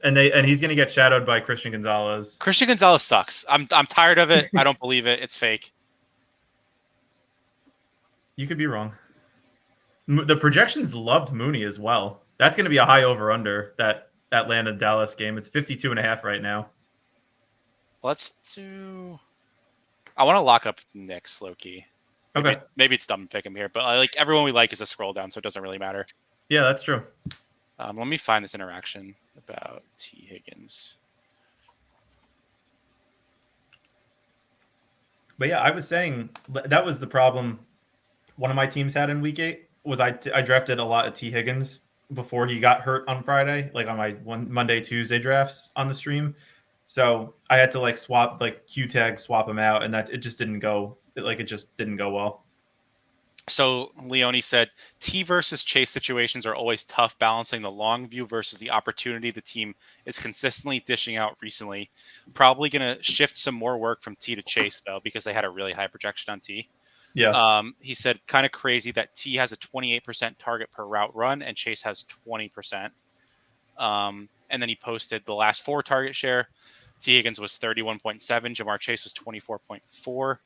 and he's going to get shadowed by Christian Gonzalez. Christian Gonzalez sucks. I'm tired of it. I don't believe it. It's fake. You could be wrong. The projections loved Mooney as well. That's going to be a high over under that Atlanta Dallas game. It's 52.5 right now. Let's do. I want to lock up Knicks low key. Okay. Maybe it's dumb to pick him here, but like everyone we like is a scroll down, so it doesn't really matter. Yeah, that's true. Let me find this interaction about T. Higgins. But yeah, I was saying that was the problem one of my teams had in week 8 was I drafted a lot of T. Higgins before he got hurt on Friday, like on my Monday, Tuesday drafts on the stream. So I had to like swap, like Q tag, swap him out, and that it just didn't go. It just didn't go well. So Leone said, T versus Chase situations are always tough, balancing the long view versus the opportunity the team is consistently dishing out recently. Probably going to shift some more work from T to Chase, though, because they had a really high projection on T. Yeah. He said, kind of crazy that T has a 28% target per route run and Chase has 20%. And then he posted the last 4 target share. T. Higgins was 31.7. Jamar Chase was 24.4.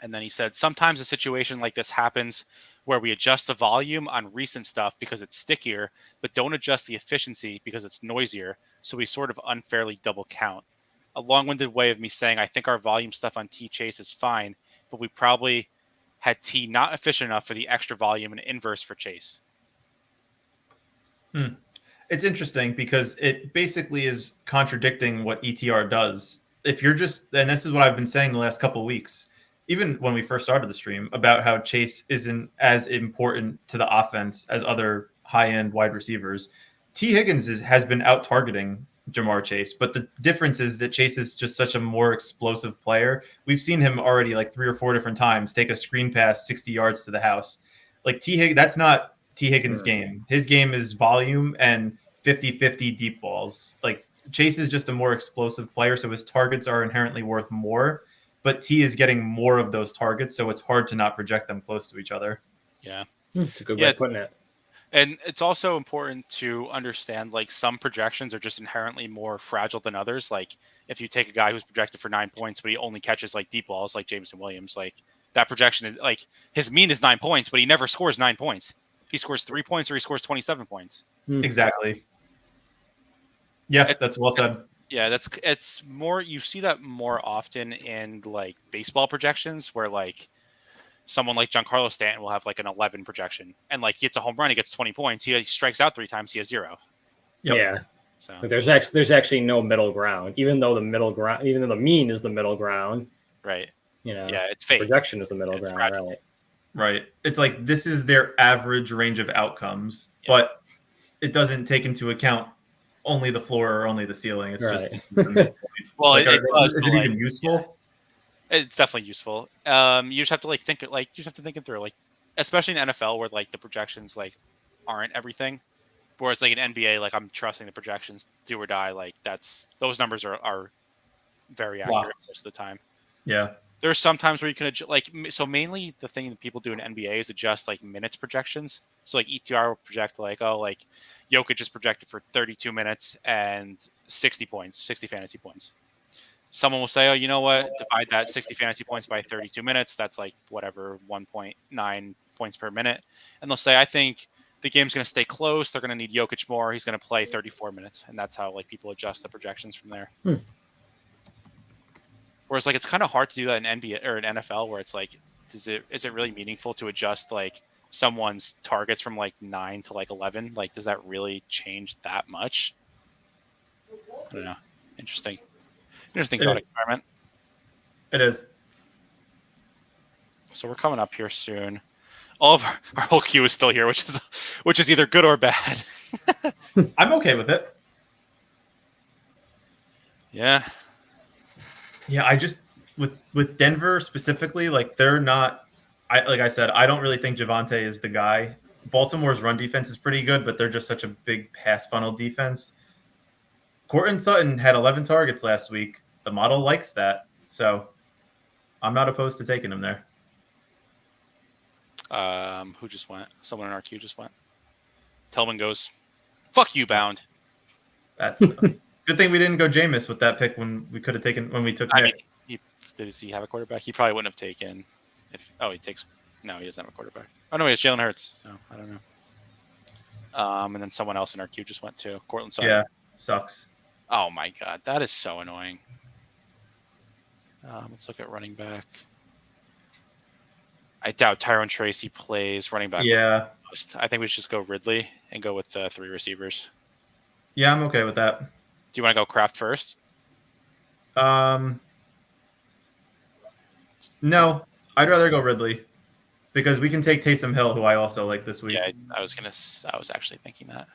And then he said, sometimes a situation like this happens where we adjust the volume on recent stuff because it's stickier, but don't adjust the efficiency because it's noisier. So we sort of unfairly double count. A long-winded way of me saying I think our volume stuff on T Chase is fine, but we probably had T not efficient enough for the extra volume and inverse for Chase. It's interesting because it basically is contradicting what ETR does. If you're just, and this is what I've been saying the last couple of weeks, even when we first started the stream, about how Chase isn't as important to the offense as other high-end wide receivers. T. Higgins has been out-targeting Jamar Chase, but the difference is that Chase is just such a more explosive player. We've seen him already like 3 or 4 different times take a screen pass 60 yards to the house. Like that's not T. Higgins' game. His game is volume and 50-50 deep balls. Like Chase is just a more explosive player, so his targets are inherently worth more. But T is getting more of those targets, so it's hard to not project them close to each other. Yeah. It's a good way of putting it. And it's also important to understand like some projections are just inherently more fragile than others. Like if you take a guy who's projected for 9 points, but he only catches like deep balls, like Jameson Williams, like that projection is like his mean is 9 points, but he never scores 9 points. He scores 3 points or he scores 27 points. Exactly. Yeah, that's well said. Yeah, it's more, you see that more often in like baseball projections where like someone like Giancarlo Stanton will have like an 11 projection, and like he hits a home run, he gets 20 points. He strikes out 3 times, he has 0. Yep. Yeah. So But there's actually no middle ground, even though the mean is the middle ground. right. Yeah, it's fake. Projection is the middle ground, fragile. right? Right. It's like this is their average range of outcomes, but it doesn't take into account only the floor or only the ceiling. It's Right. just the midpoint. Well, like, does, is it like, even useful? It's definitely useful. You just have to think it through, like especially in NFL where like the projections like aren't everything. Whereas like in NBA, like I'm trusting the projections, do or die. Like those numbers are very accurate most of the time. Yeah. There's some times where you can so mainly the thing that people do in NBA is adjust like minutes projections. So like ETR will project like Jokic is projected for 32 minutes and 60 fantasy points. Someone will say, oh, you know what? Divide that 60 fantasy points by 32 minutes. That's like whatever, 1.9 points per minute. And they'll say, I think the game's going to stay close. They're going to need Jokic more. He's going to play 34 minutes. And that's how like people adjust the projections from there. Whereas like it's kind of hard to do that in NBA or in NFL where it's like, is it really meaningful to adjust like someone's targets from like 9 to like 11? Like, does that really change that much? I don't know. Interesting thought experiment. It is. So we're coming up here soon. All of our whole queue is still here, which is either good or bad. I'm okay with it. Yeah. Yeah, I just with Denver specifically, like they're not. Like I said, I don't really think Javonte is the guy. Baltimore's run defense is pretty good, but they're just such a big pass funnel defense. Courtland Sutton had 11 targets last week. The model likes that, so I'm not opposed to taking him there. Who just went? Someone in our queue just went. Tellman goes, "Fuck you, Bound." That's good thing we didn't go Jameis with that pick when we could have taken when we took Nick. Does he have a quarterback? He probably wouldn't have taken. He takes. No, he doesn't have a quarterback. Oh no, he has Jalen Hurts. No, I don't know. And then someone else in our queue just went to Courtland Sutton. Yeah, sucks. Oh my god, that is so annoying. Let's look at running back. I doubt Tyrone Tracy plays running back. Yeah. I think we should just go Ridley and go with 3 receivers. Yeah, I'm okay with that. Do you want to go Kraft first? No, I'd rather go Ridley because we can take Taysom Hill, who I also like this week. Yeah, I was actually thinking that.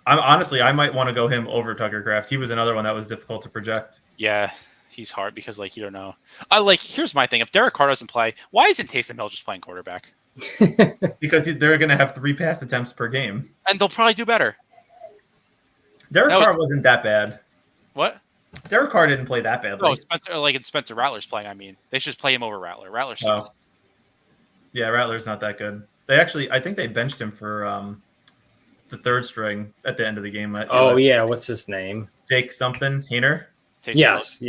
I might want to go him over Tucker Kraft. He was another one that was difficult to project. Yeah, he's hard because you don't know. Here's my thing: if Derek Carr doesn't play, why isn't Taysom Hill just playing quarterback? Because they're going to have 3 pass attempts per game, and they'll probably do better. Derek Carr wasn't that bad. What? Derek Carr didn't play that badly. No, Spencer Rattler's playing. I mean, they should just play him over Rattler. Rattler sucks. Yeah, Rattler's not that good. I think they benched him for the 3rd string at the end of the game. Yeah, what's his name? Jake something, Hayner? Yes.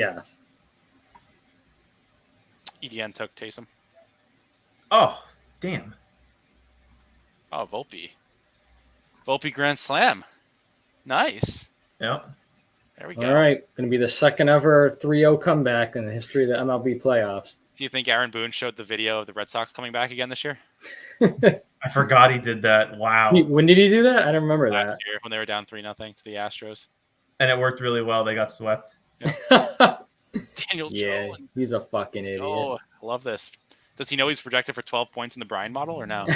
EDN took Taysom. Oh, damn. Oh, Volpe Grand Slam. Nice. Yep. There we go. All right. Going to be the second ever 3-0 comeback in the history of the MLB playoffs. Do you think Aaron Boone showed the video of the Red Sox coming back again this year? I forgot he did that. Wow. When did he do that? I don't remember that. Last year when they were down 3-0 to the Astros. And it worked really well. They got swept. Yep. Daniel Jones. He's a fucking idiot. Oh, I love this. Does he know he's projected for 12 points in the Bryan model or no?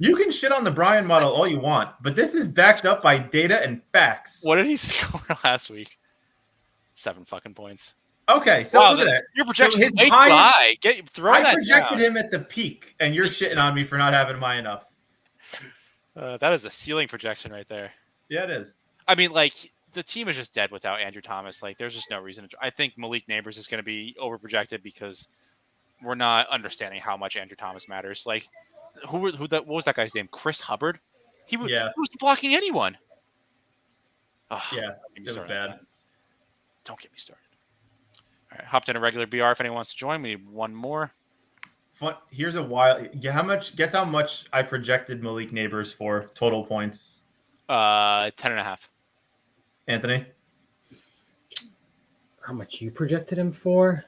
You can shit on the Bryan model all you want, but this is backed up by data and facts. What did he score last week? 7 fucking points. Okay, so look at that. Your projection is way high. I projected him at the peak, and you're shitting on me for not having him high enough. That is a ceiling projection right there. Yeah, it is. I mean, the team is just dead without Andrew Thomas. There's just no reason. I think Malik Neighbors is going to be overprojected because we're not understanding how much Andrew Thomas matters. What was that guy's name? Chris Hubbard. He Yeah. wasn't blocking anyone. Oh, Yeah, it was bad. Don't get me started. All right, hopped in a regular BR. If anyone wants to join, we need one more. Here's a wild. Guess how much I projected Malik Neighbors for total points? 10.5. Anthony? How much you projected him for?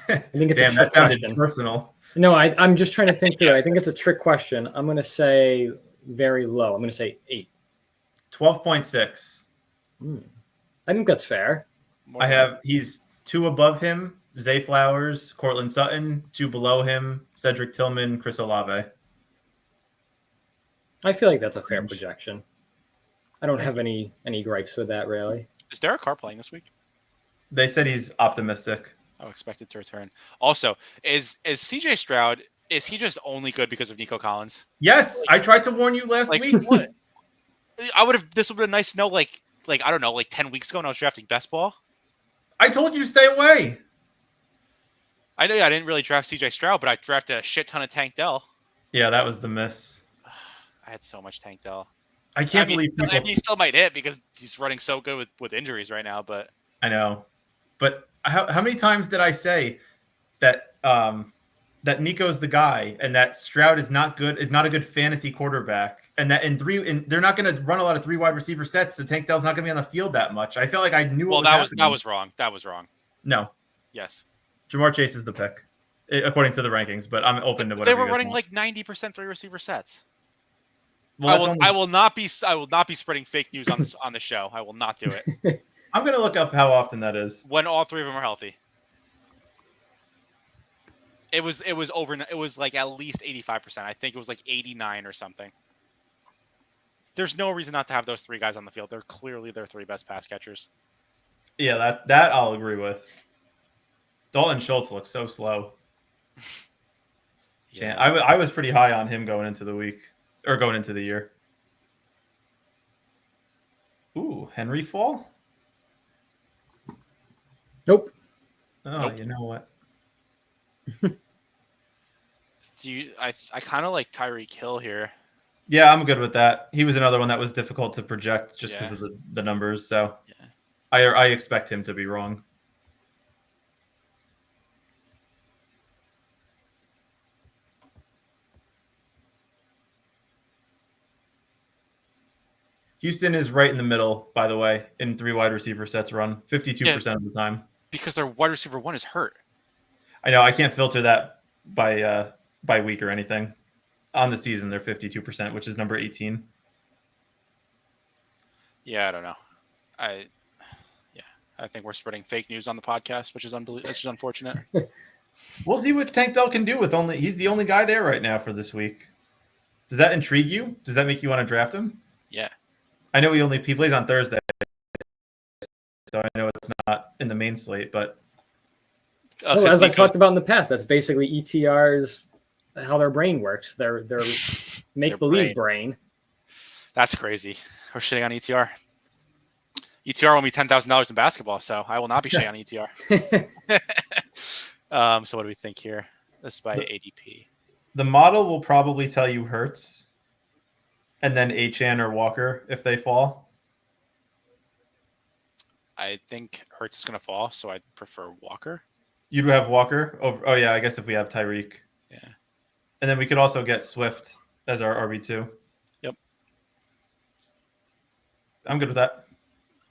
I think it's Damn, a trick that sounded question. personal. No, I'm just trying to think through. I think it's a trick question. I'm going to say very low. I'm going to say 8. 12.6. I think that's fair. He's 2 above him, Zay Flowers, Cortland Sutton, 2 below him, Cedric Tillman, Chris Olave. I feel like that's a fair projection. I don't have any gripes with that, really. Is Derek Carr playing this week? They said he's optimistic. Oh, expected to return. Also, is CJ Stroud, is he just only good because of Nico Collins? Yes, I tried to warn you last week. What? This would have been nice to know, like I don't know, like 10 weeks ago when I was drafting best ball. I told you to stay away. I know I didn't really draft CJ Stroud, but I drafted a shit ton of Tank Dell. Yeah, that was the miss. I had so much Tank Dell. I can't believe people... he still might hit because he's running so good with injuries right now, but... I know. But how many times did I say that that Nico's the guy and that Stroud is not a good fantasy quarterback, and that they're not going to run a lot of 3 wide receiver sets, so Tank Dell's not going to be on the field that much. I felt like I knew. Well, that was wrong. That was wrong. No. Yes. Jamar Chase is the pick, according to the rankings, but I'm open to whatever. They were running like 90% 3 receiver sets. Well, I will not be spreading fake news on the show. I will not do it. I'm going to look up how often that is. When all 3 of them are healthy. It was like at least 85%. I think it was like 89 or something. There's no reason not to have those 3 guys on the field. They're clearly their 3 best pass catchers. Yeah, that I'll agree with. Dalton Schultz looks so slow. Yeah, I was pretty high on him going into the year. Ooh, Henry Fall? Nope. Oh, nope. You know what? I kind of like Tyreek Hill here. Yeah, I'm good with that. He was another one that was difficult to project just because of the numbers. So yeah. I expect him to be wrong. Houston is right in the middle, by the way, in 3 wide receiver sets run 52% of the time. Because their wide receiver 1 is hurt. I know. I can't filter that by week or anything. On the season, they're 52%, which is number 18. Yeah, I don't know. I think we're spreading fake news on the podcast, which is unfortunate. We'll see what Tank Dell can do he's the only guy there right now for this week. Does that intrigue you? Does that make you want to draft him? Yeah. I know he plays on Thursday, so I know it's not in the main slate, but as I've talked about in the past, that's basically ETR's how their brain works. Their make-believe brain. That's crazy. We're shitting on ETR. ETR will be $10,000 in basketball, so I will not be shitting on ETR. So what do we think here? This is by ADP. The model will probably tell you Hurts, and then Achane or Walker if they fall. I think Hurts is going to fall, so I'd prefer Walker. You'd have Walker over. Oh yeah, I guess if we have Tyreek. Yeah. And then we could also get Swift as our RB2. Yep. I'm good with that.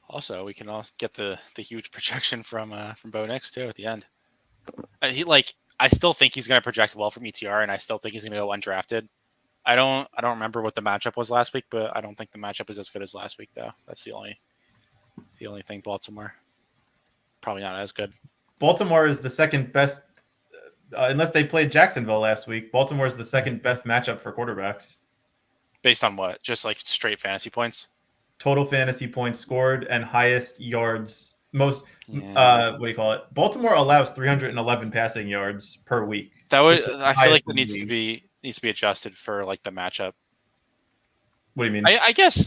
Also, we can also get the huge projection from Bo Nix too at the end. I still think he's going to project well from ETR, and I still think he's going to go undrafted. I don't remember what the matchup was last week, but I don't think the matchup is as good as last week though. That's the only thing. Baltimore probably not as good. Baltimore is the second best, unless they played Jacksonville last week. Baltimore is the second best matchup for quarterbacks. Based on what? Just like straight fantasy points? Total fantasy points scored and highest yards. What do you call it? Baltimore allows 311 passing yards per week. I feel like that needs to be adjusted for like the matchup. What do you mean? I guess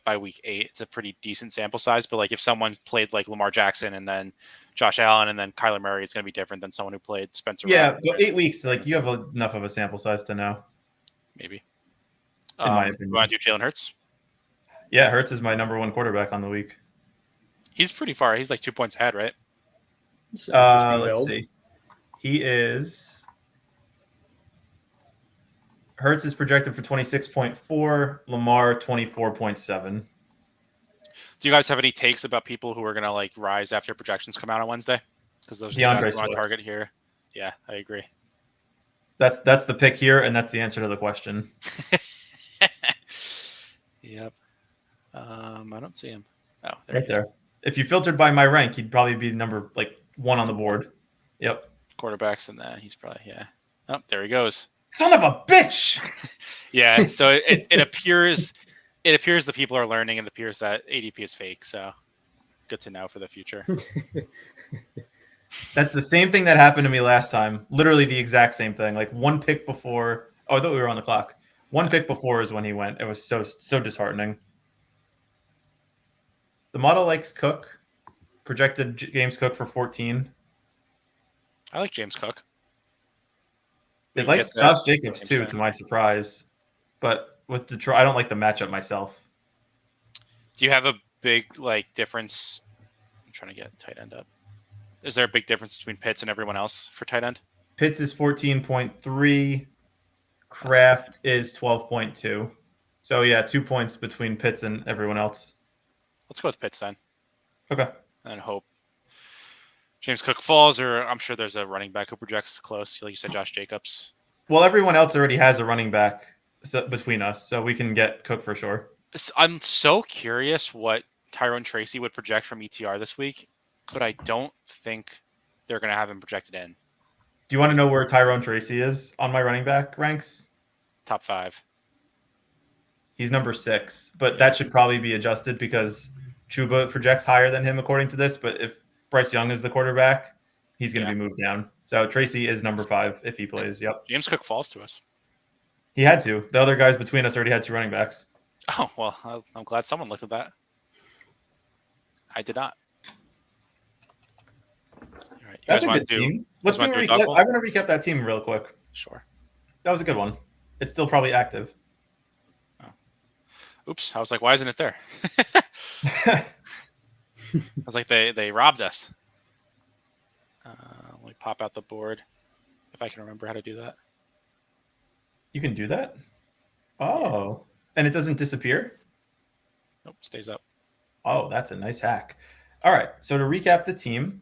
by week 8 it's a pretty decent sample size, but like if someone played like Lamar Jackson and then Josh Allen and then Kyler Murray, it's going to be different than someone who played Spencer. Yeah, but 8 weeks, like you have enough of a sample size to know. maybe. In my You opinion. want to do Jalen Hurts? Yeah, Hurts is my number one quarterback on the week. He's pretty far. He's like 2 points ahead, right? It's an interesting Let's build. see. Hurts is projected for 26.4, Lamar 24.7. Do you guys have any takes about people who are going to like rise after projections come out on Wednesday? Because those are the guys DeAndre who are on Swift. target here. Yeah, I agree. That's the pick here, and that's the answer to the question. Yep. I don't see him. Oh, there Right he is. there. If you filtered by my rank, he'd probably be number like 1 on the board. Yep. Quarterbacks and that. He's probably, yeah. Oh, there he goes. Son of a bitch. Yeah. So it appears the people are learning, and it appears that ADP is fake. So good to know for the future. That's the same thing that happened to me last time. Literally the exact same thing. Like one pick before. Oh, I thought we were on the clock. One pick before is when he went. It was so disheartening. The model likes Cook. Projected James Cook for 14. I like James Cook. It likes Josh Jacobs too, to my surprise. But with Detroit, I don't like the matchup myself. Do you have a big like difference? I'm trying to get tight end up. Is there a big difference between Pitts and everyone else for tight end? Pitts is 14.3. Kraft is 12.2. So yeah, 2 points between Pitts and everyone else. Let's go with Pitts then. Okay. And hope James Cook falls, or I'm sure there's a running back who projects close. Like you said, Josh Jacobs. Well, everyone else already has a running back between us, so we can get Cook for sure. I'm so curious what Tyrone Tracy would project from ETR this week, but I don't think they're going to have him projected in. Do you want to know where Tyrone Tracy is on my running back ranks? Top 5. He's number 6, but that should probably be adjusted because Chuba projects higher than him according to this. But if Bryce Young is the quarterback, he's going to be moved down. So Tracy is number 5 if he plays. Yep. James Cook falls to us. He had to. The other guys between us already had 2 running backs. Oh, well, I'm glad someone looked at that. I did not. All right. That's a good team. I want to recap that team real quick. Sure. That was a good one. It's still probably active. Oh. Oops. I was like, why isn't it there? I was like, they robbed us. Let me pop out the board if I can remember how to do that. You can do that? Oh. Yeah. And it doesn't disappear? Nope, stays up. Oh, that's a nice hack. All right. So to recap the team,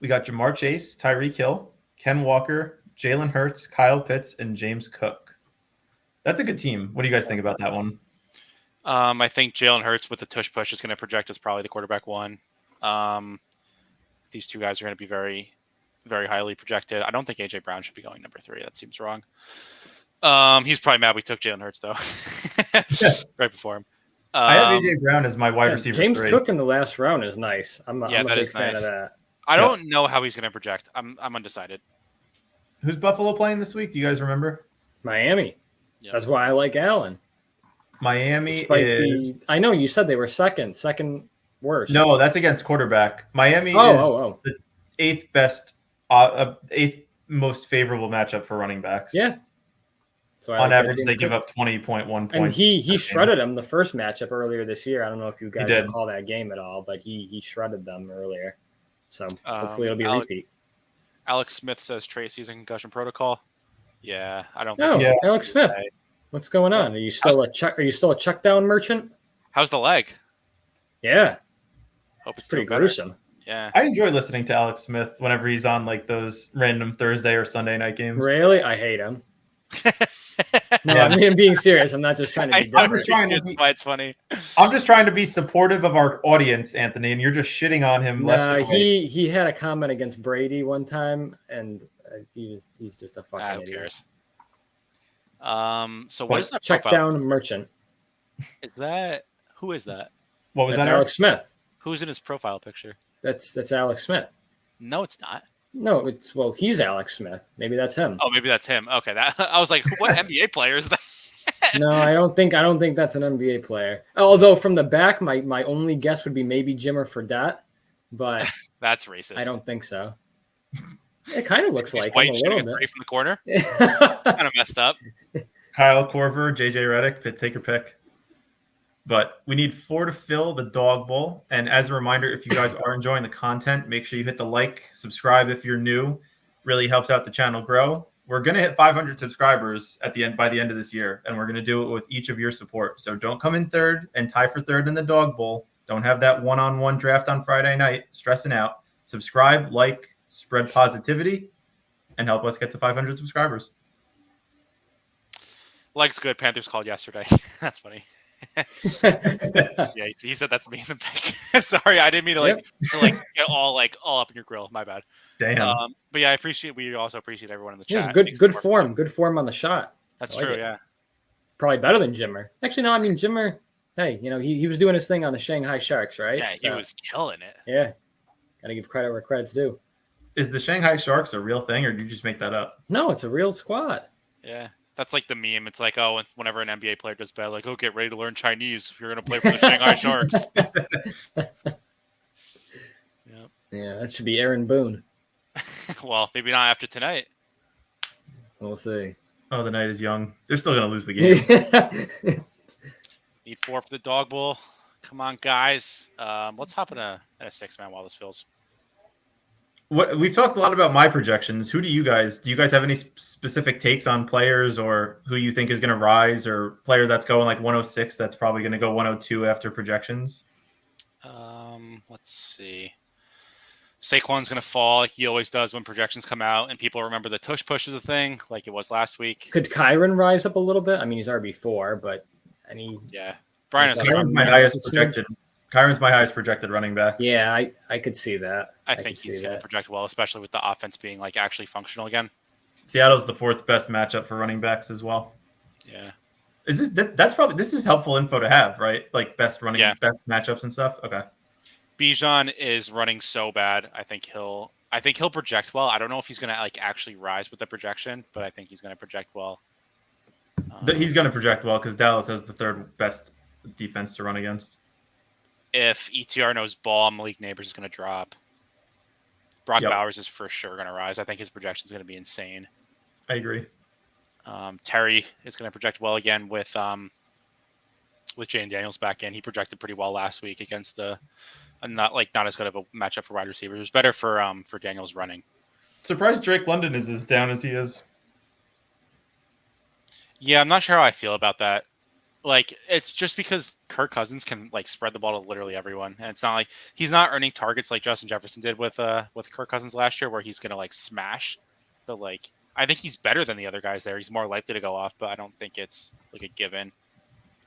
we got Jamar Chase, Tyreek Hill, Ken Walker, Jalen Hurts, Kyle Pitts, and James Cook. That's a good team. What do you guys think about that one? I think Jalen Hurts with the tush push is going to project as probably the quarterback 1. These 2 guys are going to be very, very highly projected. I don't think AJ Brown should be going number 3. That seems wrong. He's probably mad we took Jalen Hurts though. Right before him. I have AJ Brown as my wide receiver. James 3. Cook in the last round is nice. I'm a big fan of that. I don't know how he's going to project. I'm undecided. Who's Buffalo playing this week? Do you guys remember? Miami. Yep. That's why I like Allen. Miami is. I know you said they were second worst. No, that's against quarterback. Miami is the 8th best, 8th most favorable matchup for running backs. Yeah. So on average, they give up 20.1 points. And he shredded them the first matchup earlier this year. I don't know if you guys recall that game at all, but he shredded them earlier. So hopefully it'll be a repeat. Alex Smith says Tracy's in concussion protocol. Yeah, I don't. Oh, yeah. Alex Smith, what's going on? Are you still a check down merchant? How's the leg? Yeah, hope it's pretty gruesome. Yeah, I enjoy listening to Alex Smith whenever he's on like those random Thursday or Sunday night games. Really, I hate him. No, I'm being serious. I'm not just trying to be different. It's funny. I'm just trying to be supportive of our audience, Anthony, and you're just shitting on him. He had a comment against Brady one time, and he's just a fucking idiot. Who cares? So what is that? Check down merchant. Who is that? What was that? Alex Smith. Who's in his profile picture? That's Alex Smith. No, it's not. No, he's Alex Smith. Maybe that's him. Oh, maybe that's him. Okay, I was like, what NBA player is that? No, I don't think that's an NBA player. Although from the back, my only guess would be maybe Jimmer Fredette, but that's racist. I don't think so. It kind of looks like white him a shooting little bit from the corner. Kind of messed up. Kyle Korver, JJ Redick, take your pick. But we need 4 to fill the dog bowl. And as a reminder, if you guys are enjoying the content, make sure you hit the like, subscribe if you're new. Really helps out the channel grow. We're going to hit 500 subscribers by the end of this year, and we're going to do it with each of your support. So don't come in third and tie for third in the dog bowl. Don't have that one-on-one draft on Friday night stressing out. Subscribe, like, spread positivity, and help us get to 500 subscribers. Like's good. Panthers called yesterday. That's funny. Yeah, he said that's me in the pick. Sorry, I didn't mean to get all up in your grill. My bad. Damn. But yeah, we also appreciate everyone in the chat. Yeah, good form. Good form on the shot. That's true. Yeah. Probably better than Jimmer. Actually, no. I mean, Jimmer. Hey, he was doing his thing on the Shanghai Sharks, right? Yeah, he was killing it. Yeah. Got to give credit where credit's due. Is the Shanghai Sharks a real thing, or did you just make that up? No, it's a real squad. Yeah. That's like the meme. It's like, oh, whenever an NBA player does bad, like, oh, get ready to learn Chinese if you're going to play for the Shanghai Sharks. Yep. Yeah, that should be Aaron Boone. Well, maybe not after tonight. We'll see. Oh, the night is young. They're still going to lose the game. Need 4 for the dog bowl. Come on, guys. Let's hop in a 6-man while this fills. We've talked a lot about my projections. Do you guys have any specific takes on players or who you think is going to rise, or player that's going like 106 that's probably going to go 102 after projections? Let's see. Saquon's going to fall like he always does when projections come out and people remember the tush push is a thing like it was last week. Could Kyron rise up a little bit? I mean, he's RB4, but yeah. Brian is Kyron's my highest projected. Kyron's my highest projected running back. Yeah, I could see that. I think he's going to project well, especially with the offense being like actually functional again. Seattle's the 4th best matchup for running backs as well. Yeah. Is this is helpful info to have, right? Like best matchups and stuff. Okay. Bijan is running so bad. I think he'll project well. I don't know if he's going to like actually rise with the projection, but I think he's going to project well. He's going to project well because Dallas has the 3rd best defense to run against. If ETR knows ball, Malik Neighbors is going to drop. Brock Bowers is for sure going to rise. I think his projection is going to be insane. I agree. Terry is going to project well again with Jane Daniels back in. He projected pretty well last week against not as good of a matchup for wide receivers. It was better for Daniels running. Surprised Drake London is as down as he is. Yeah, I'm not sure how I feel about that. Like, it's just because Kirk Cousins can like spread the ball to literally everyone, and it's not like he's not earning targets like Justin Jefferson did with Kirk Cousins last year, where he's gonna like smash. But like, I think he's better than the other guys there. He's more likely to go off, but I don't think it's like a given.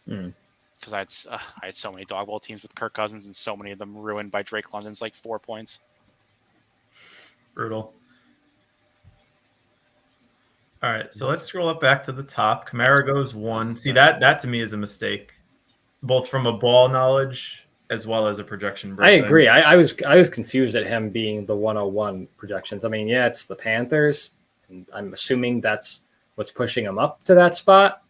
Because I had so many dog bowl teams with Kirk Cousins, and so many of them ruined by Drake London's like 4 points. Brutal. All right, so let's scroll up back to the top. Kamara goes 1. See, that to me is a mistake, both from a ball knowledge as well as a projection. I agree. I was confused at him being the 101 projections. I mean, yeah, it's the Panthers, and I'm assuming that's what's pushing him up to that spot,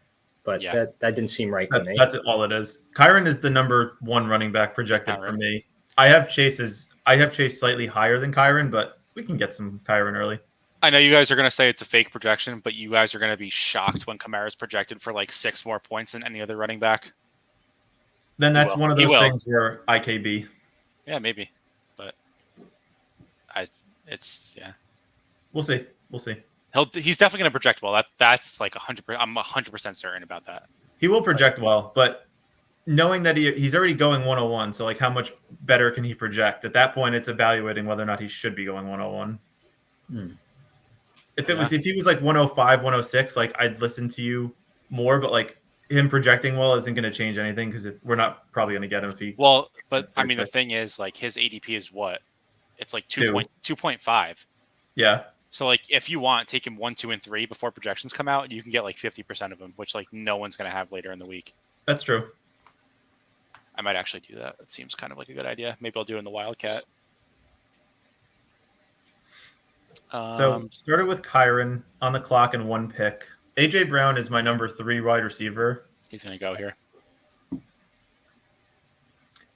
but that didn't seem right to me. That's all it is. Kyron is the number 1 running back projected for me. I have Chase slightly higher than Kyron, but we can get some Kyron early. I know you guys are going to say it's a fake projection, but you guys are going to be shocked when Kamara's projected for like 6 more points than any other running back. Then that's one of those things where IKB. Yeah, maybe. But We'll see. He's definitely going to project well. That's like 100%. I'm 100% certain about that. He will project well, but knowing that he's already going 101, so like how much better can he project? At that point, it's evaluating whether or not he should be going 101. If he was like 105, 106, like I'd listen to you more, but like him projecting well isn't going to change anything because we're not probably going to get him if he. Well, but I mean, the thing is, like his ADP is what? It's like 2.5. Yeah. So like if you want, take him 1, 2, and 3 before projections come out, you can get like 50% of him, which like no one's going to have later in the week. That's true. I might actually do that. That seems kind of like a good idea. Maybe I'll do it in the Wildcat. So started with Kyron on the clock and 1 pick. AJ Brown is my number 3 wide receiver. He's going to go here.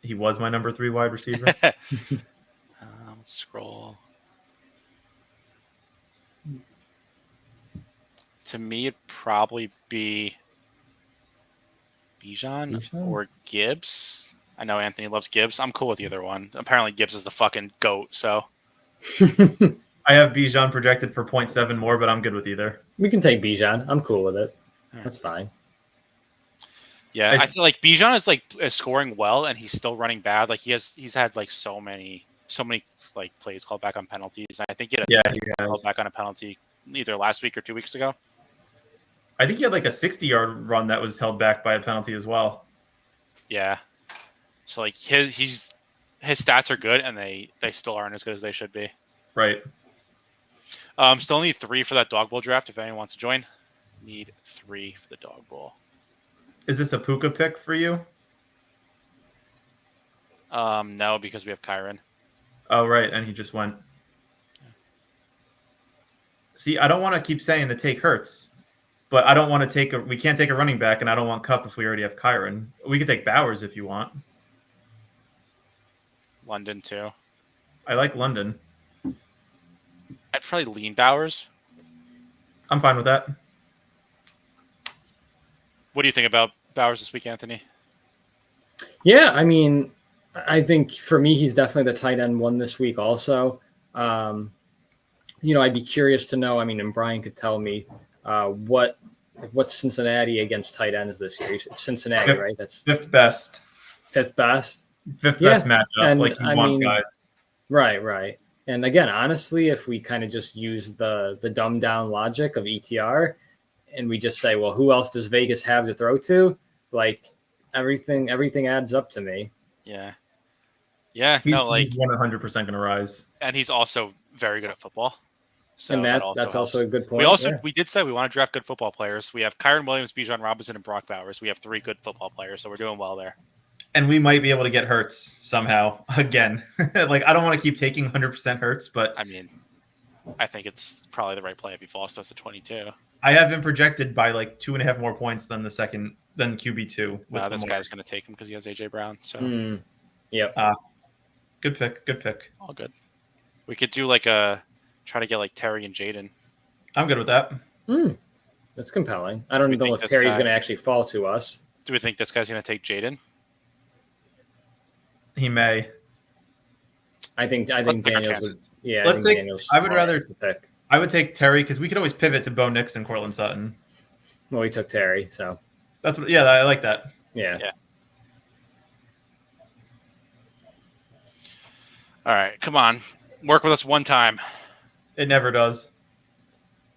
He was my number 3 wide receiver. Let's scroll. To me, it'd probably be Bijan or Gibbs. I know Anthony loves Gibbs. I'm cool with either one. Apparently, Gibbs is the fucking GOAT, so. I have Bijan projected for 0.7 more, but I'm good with either. We can take Bijan. I'm cool with it. That's fine. Yeah, I feel like Bijan is scoring well, and he's still running bad. Like he's had like so many like plays called back on penalties. I think he had called back on a penalty either last week or 2 weeks ago. I think he had like a 60-yard run that was held back by a penalty as well. Yeah. So like his stats are good, and they still aren't as good as they should be. Right. Still need 3 for that dog bowl draft. If anyone wants to join, need 3 for the dog bowl. Is this a Puka pick for you? No, because we have Kyron. Oh, right, and he just went. See, I don't want to keep saying to take Hurts, but I don't want to we can't take a running back, and I don't want Kupp if we already have Kyron. We could take Bowers if you want. London too. I like London. I'd probably lean Bowers. I'm fine with that. What do you think about Bowers this week, Anthony? Yeah, I mean, I think for me, he's definitely the tight end one this week also. I'd be curious to know, and Brian could tell me what's Cincinnati against tight ends this year. It's Cincinnati, right? That's fifth best. Fifth best matchup. And, like you want guys. Right. And again, honestly, if we kind of just use the dumbed down logic of ETR and we just say, well, who else does Vegas have to throw to? Like everything adds up to me. Yeah. He's 100% going to rise. And he's also very good at football. So and that's also a good point. We did say we want to draft good football players. We have Kyron Williams, Bijan Robinson, and Brock Bowers. We have 3 good football players, so we're doing well there. And we might be able to get Hurts somehow again. Like, I don't want to keep taking 100% Hurts, but I think it's probably the right play if he falls to us at 22. I have been projected by like 2.5 more points than QB2. Wow, this guy's going to take him because he has AJ Brown. So, yep. Good pick. All good. We could do try to get like Terry and Jaden. I'm good with that. That's compelling. I don't even know if Terry's going to actually fall to us. Do we think this guy's going to take Jaden? He may. I think Daniels would. Yeah, let's take. Daniels I would rather pick. I would take Terry because we could always pivot to Bo Nix and Cortland Sutton. Well, we took Terry, so that's what. Yeah, I like that. Yeah. All right, come on, work with us one time. It never does.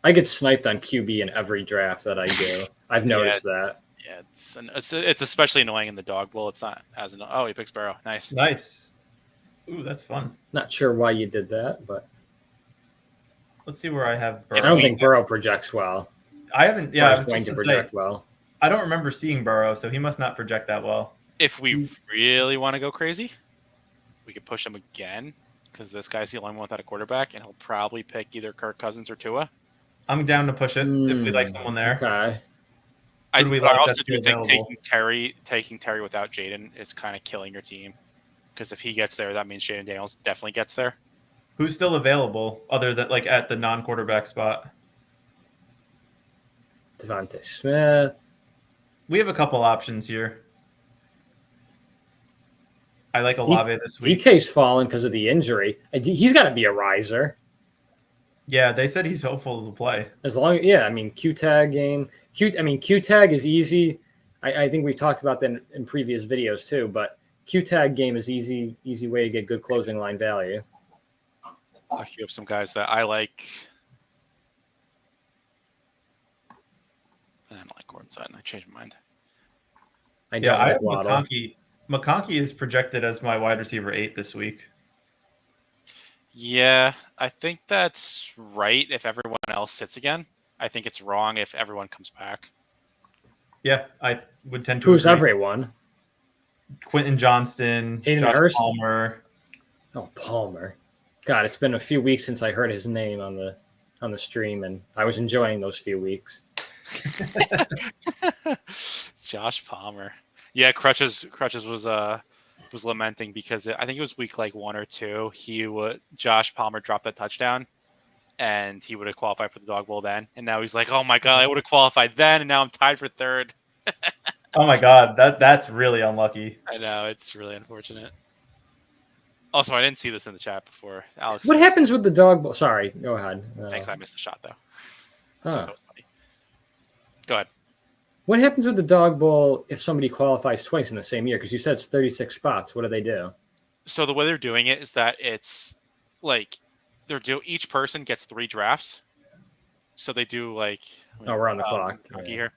I get sniped on QB in every draft that I do. I've noticed that. Yeah, it's especially annoying in the dog bowl. It's not as annoying. Oh, he picks Burrow. Nice. Ooh, that's fun. Not sure why you did that, but let's see where I have Burrow. I don't think Burrow projects well. I haven't. Yeah, I was going to project well. I don't remember seeing Burrow, so he must not project that well. If we really want to go crazy, we could push him again because this guy's the only one without a quarterback, and he'll probably pick either Kirk Cousins or Tua. I'm down to push it if we like someone there. Okay. I also do think taking Terry without Jaden is kind of killing your team because if he gets there, that means Jaden Daniels definitely gets there. Who's still available other than at the non-quarterback spot? Devontae Smith. We have a couple options here. I like Olave this week. DK's fallen because of the injury. He's got to be a riser. Yeah, they said he's hopeful to play. Q-tag game. Q-tag is easy. I think we talked about that in previous videos too, but Q-tag game is easy way to get good closing line value. I'll queue up some guys that I like. I don't like Gordon Sutton. I changed my mind. I have McConkey. McConkey is projected as my wide receiver 8 this week. Yeah, I think that's right if everyone else sits again. I think it's wrong if everyone comes back. Yeah, I would tend to Who's agree. Everyone? Quentin Johnston, Hayden Josh Hurst? Palmer. Oh, Palmer. God, it's been a few weeks since I heard his name on the stream, and I was enjoying those few weeks. Josh Palmer. Yeah, Crutches was lamenting because I think it was week 1 or 2. Josh Palmer dropped that touchdown, and he would have qualified for the dog bowl then. And now he's like, oh my god, I would have qualified then, and now I'm tied for third. Oh my god, that's really unlucky. I know, it's really unfortunate. Also, I didn't see this in the chat before. Alex, What happens with the dog bowl? Sorry, go ahead. Thanks, I missed the shot though. Huh. So that was funny. Go ahead. What happens with the dog bowl if somebody qualifies twice in the same year? Because you said it's 36 spots. What do they do? So the way they're doing it is that it's like each person gets 3 drafts. So they do like we're on the clock. Here.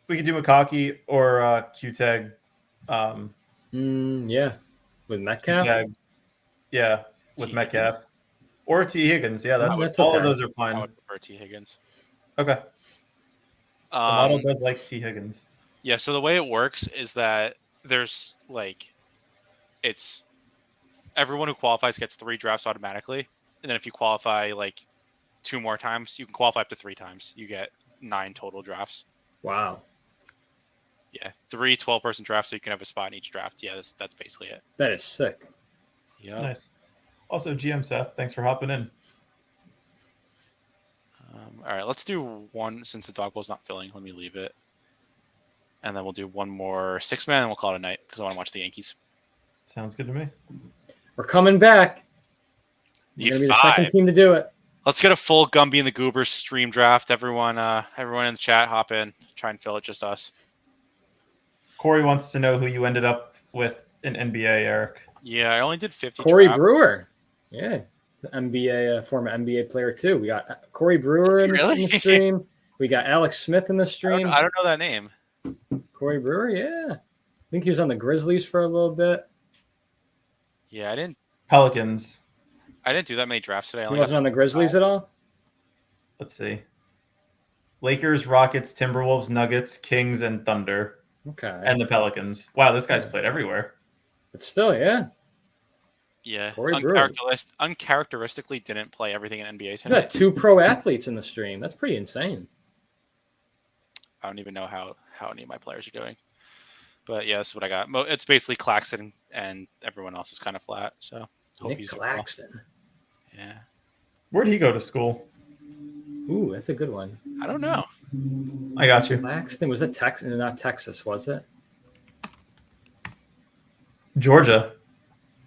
We could do Makaki or Q-Tag. Yeah. With Metcalf? Q-Tag. Yeah, with T. Metcalf. Or T. Higgins. Yeah, that's all okay. of those are I fine. would prefer T. Higgins. Okay. The model does like T. Higgins. Yeah, so the way it works is that there's it's everyone who qualifies gets 3 drafts automatically. And then if you qualify 2 more times, you can qualify up to 3 times. You get 9 total drafts. Wow. Yeah, 3 12-person drafts, so you can have a spot in each draft. Yeah, that's basically it. That is sick. Yeah. Nice. Also, GM Seth, thanks for hopping in. All right, let's do one since the dog bowl's not filling. Let me leave it. And then we'll do one more 6-man and we'll call it a night because I want to watch the Yankees. Sounds good to me. We're coming back. We're Need going to be the 5. second team to do it. Let's get a full Gumby and the Goobers stream draft. Everyone in the chat, hop in. Try and fill it, just us. Corey wants to know who you ended up with in NBA, Eric. Yeah, I only did 50 Corey drafts. Brewer. Yeah. NBA, former NBA player, too. We got Corey Brewer in the stream. We got Alex Smith in the stream. I don't know that name. Corey Brewer, yeah. I think he was on the Grizzlies for a little bit. Yeah, I didn't do that many drafts today. He wasn't on the Grizzlies at all? Let's see. Lakers, Rockets, Timberwolves, Nuggets, Kings, and Thunder. Okay. And the Pelicans. Wow, this guy's played everywhere. But still, yeah. Yeah. Corey Brewer. Uncharacteristically didn't play everything in NBA You today. got 2 pro athletes in the stream. That's pretty insane. I don't even know how any of my players are doing. But yeah, that's what I got. It's basically Claxton and everyone else is kind of flat. So Nick Claxton. Well. Yeah. Where'd he go to school? Ooh, that's a good one. I don't know. I got you. Claxton, was it Texas? Not Texas, was it? Georgia.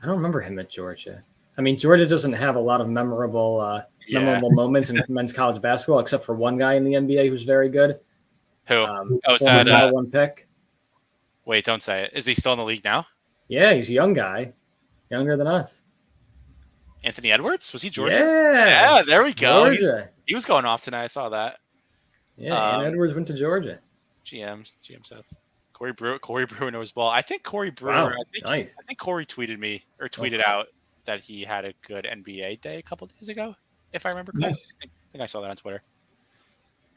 I don't remember him at Georgia. I mean, Georgia doesn't have a lot of memorable moments in men's college basketball, except for one guy in the NBA who's very good. Who? Is former that number 1 pick? Wait, don't say it. Is he still in the league now? Yeah, he's a young guy, younger than us. Anthony Edwards? Was he Georgia? Yeah, there we go. Georgia. He was going off tonight. I saw that. Yeah, and Edwards went to Georgia. GM Seth. Corey Brewer knows ball. I think Corey Brewer. Wow, I nice. think Corey tweeted out that he had a good NBA day a couple days ago, if I remember correctly. Nice. I think I saw that on Twitter.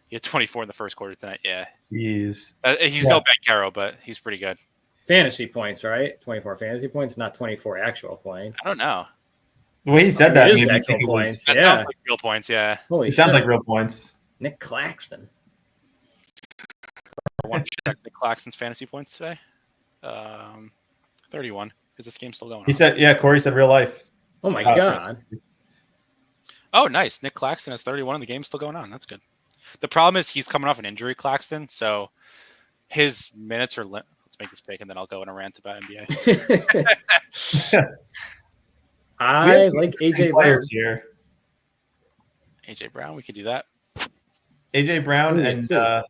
He had 24 in the first quarter tonight. Yeah, He's no Bankero, but he's pretty good. Fantasy points, right? 24 fantasy points, not 24 actual points. I don't know. the way he said that It is made me actual think it was. points. That Yeah. sounds like real points. Yeah. Holy It sounds shit. like real points. Nick Claxton. I want to check the Claxton's fantasy points today. 31. Is this game still going on? He said, "Yeah." Corey said, "Real life." Oh my Oh, god. Oh, nice. Nick Claxton has 31 and the game's still going on. That's good. The problem is he's coming off an injury, Claxton, so his minutes are let's make this big and then I'll go in a rant about NBA. I like AJ Brown. players here. AJ Brown, we could do that. AJ Brown Yeah, and too.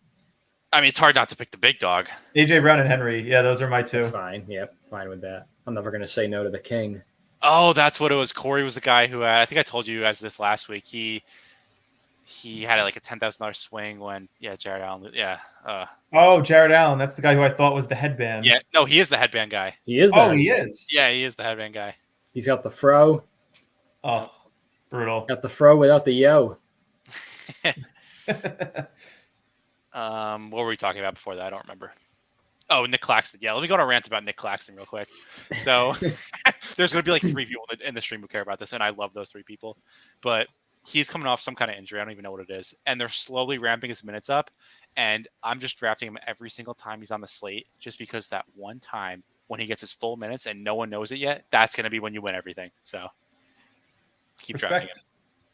I mean, it's hard not to pick the big dog. AJ Brown and Henry. Yeah, those are my 2. That's fine. Yep, fine with that. I'm never going to say no to the king. Oh, that's what it was. Corey was the guy who I think I told you guys this last week. He had like a $10,000 swing when Jared Allen. Yeah. Oh, Jared Allen. That's the guy who I thought was the headband. Yeah. No, he is the headband guy. He is. Oh, he is. Yeah, he is the headband guy. He's got the fro. Oh, brutal. Got the fro without the yo. What were we talking about before that? I don't remember. Oh, Nick Claxton. Yeah, let me go on a rant about Nick Claxton real quick. So there's going to be like 3 people in the stream who care about this, and I love those 3 people. But he's coming off some kind of injury. I don't even know what it is. And they're slowly ramping his minutes up. And I'm just drafting him every single time he's on the slate just because that one time when he gets his full minutes and no one knows it yet, that's going to be when you win everything. So keep drafting him.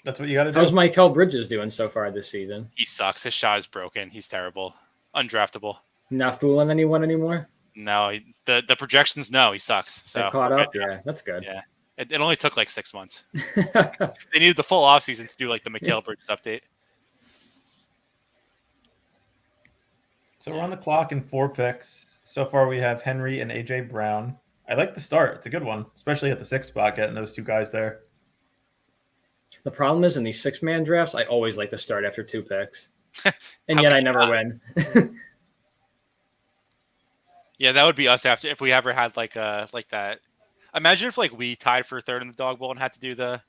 That's what you got to do. How's Michael Bridges doing so far this season? He sucks. His shot is broken. He's terrible. Undraftable. Not fooling anyone anymore? No, the projections, no, he sucks. So They've caught up? Yeah, that's good. Yeah. It only took like 6 months. They needed the full offseason to do like the Mikhail Bridges update. So we're on the clock in 4 picks. So far we have Henry and AJ Brown. I like the start. It's a good one, especially at the 6th spot, getting those 2 guys there. The problem is in these 6-man drafts, I always like to start after 2 picks. And yet I never win. Yeah, that would be us after if we ever had like that. Imagine if like we tied for 3rd in the dog bowl and had to do the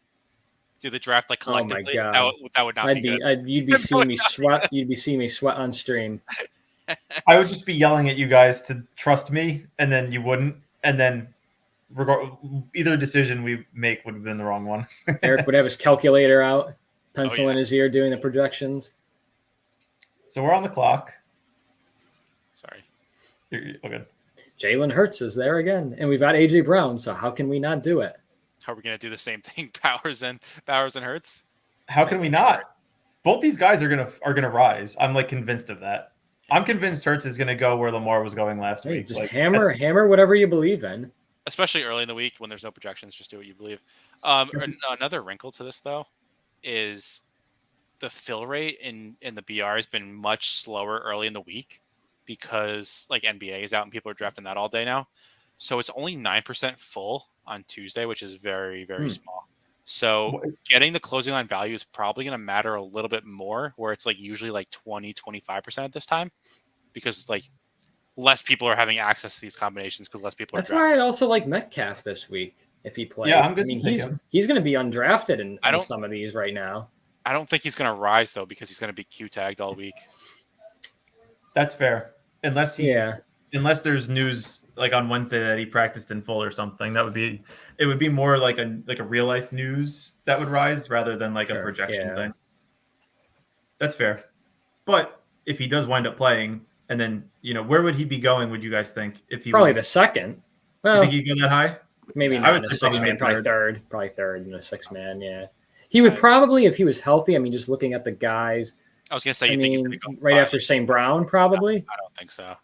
draft like collectively. Oh my God. That would not be good. You'd be seeing me sweat. You'd be seeing me sweat on stream. I would just be yelling at you guys to trust me, and then you wouldn't, and then either decision we make would have been the wrong one. Eric would have his calculator out, pencil in his ear, doing the projections. So we're on the clock. Sorry. You're good. Jalen Hurts is there again, and we've got AJ Brown. So how can we not do it? How are we gonna do the same thing? Bowers and Hurts? How can we not? Both these guys are gonna rise. I'm like convinced of that. I'm convinced Hurts is gonna go where Lamar was going last week. Just like, hammer whatever you believe in. Especially early in the week when there's no projections, just do what you believe. Another wrinkle to this though is the fill rate in the BR has been much slower early in the week because like NBA is out and people are drafting that all day now. So it's only 9% full on Tuesday, which is very, very small. So getting the closing line value is probably going to matter a little bit more, where it's like usually like 20-25% at this time, because like less people are having access to these combinations because less people are drafting. That's why I also like Metcalf this week if he plays. Yeah, I'm good to take him. He's going to be undrafted in some of these right now. I don't think he's going to rise though because he's going to be Q tagged all week. That's fair. Unless there's news like on Wednesday that he practiced in full or something, it would be more like a real life news that would rise rather than like a projection thing. That's fair. But if he does wind up playing, and then where would he be going? Would you guys think if he probably the second? Well, you think he'd go that high? Maybe not in a 6-man, probably third in a 6-man. Yeah, he would probably if he was healthy. I mean, just looking at the guys. I was gonna say, think he's gonna go right after St. Brown, probably? I don't think so.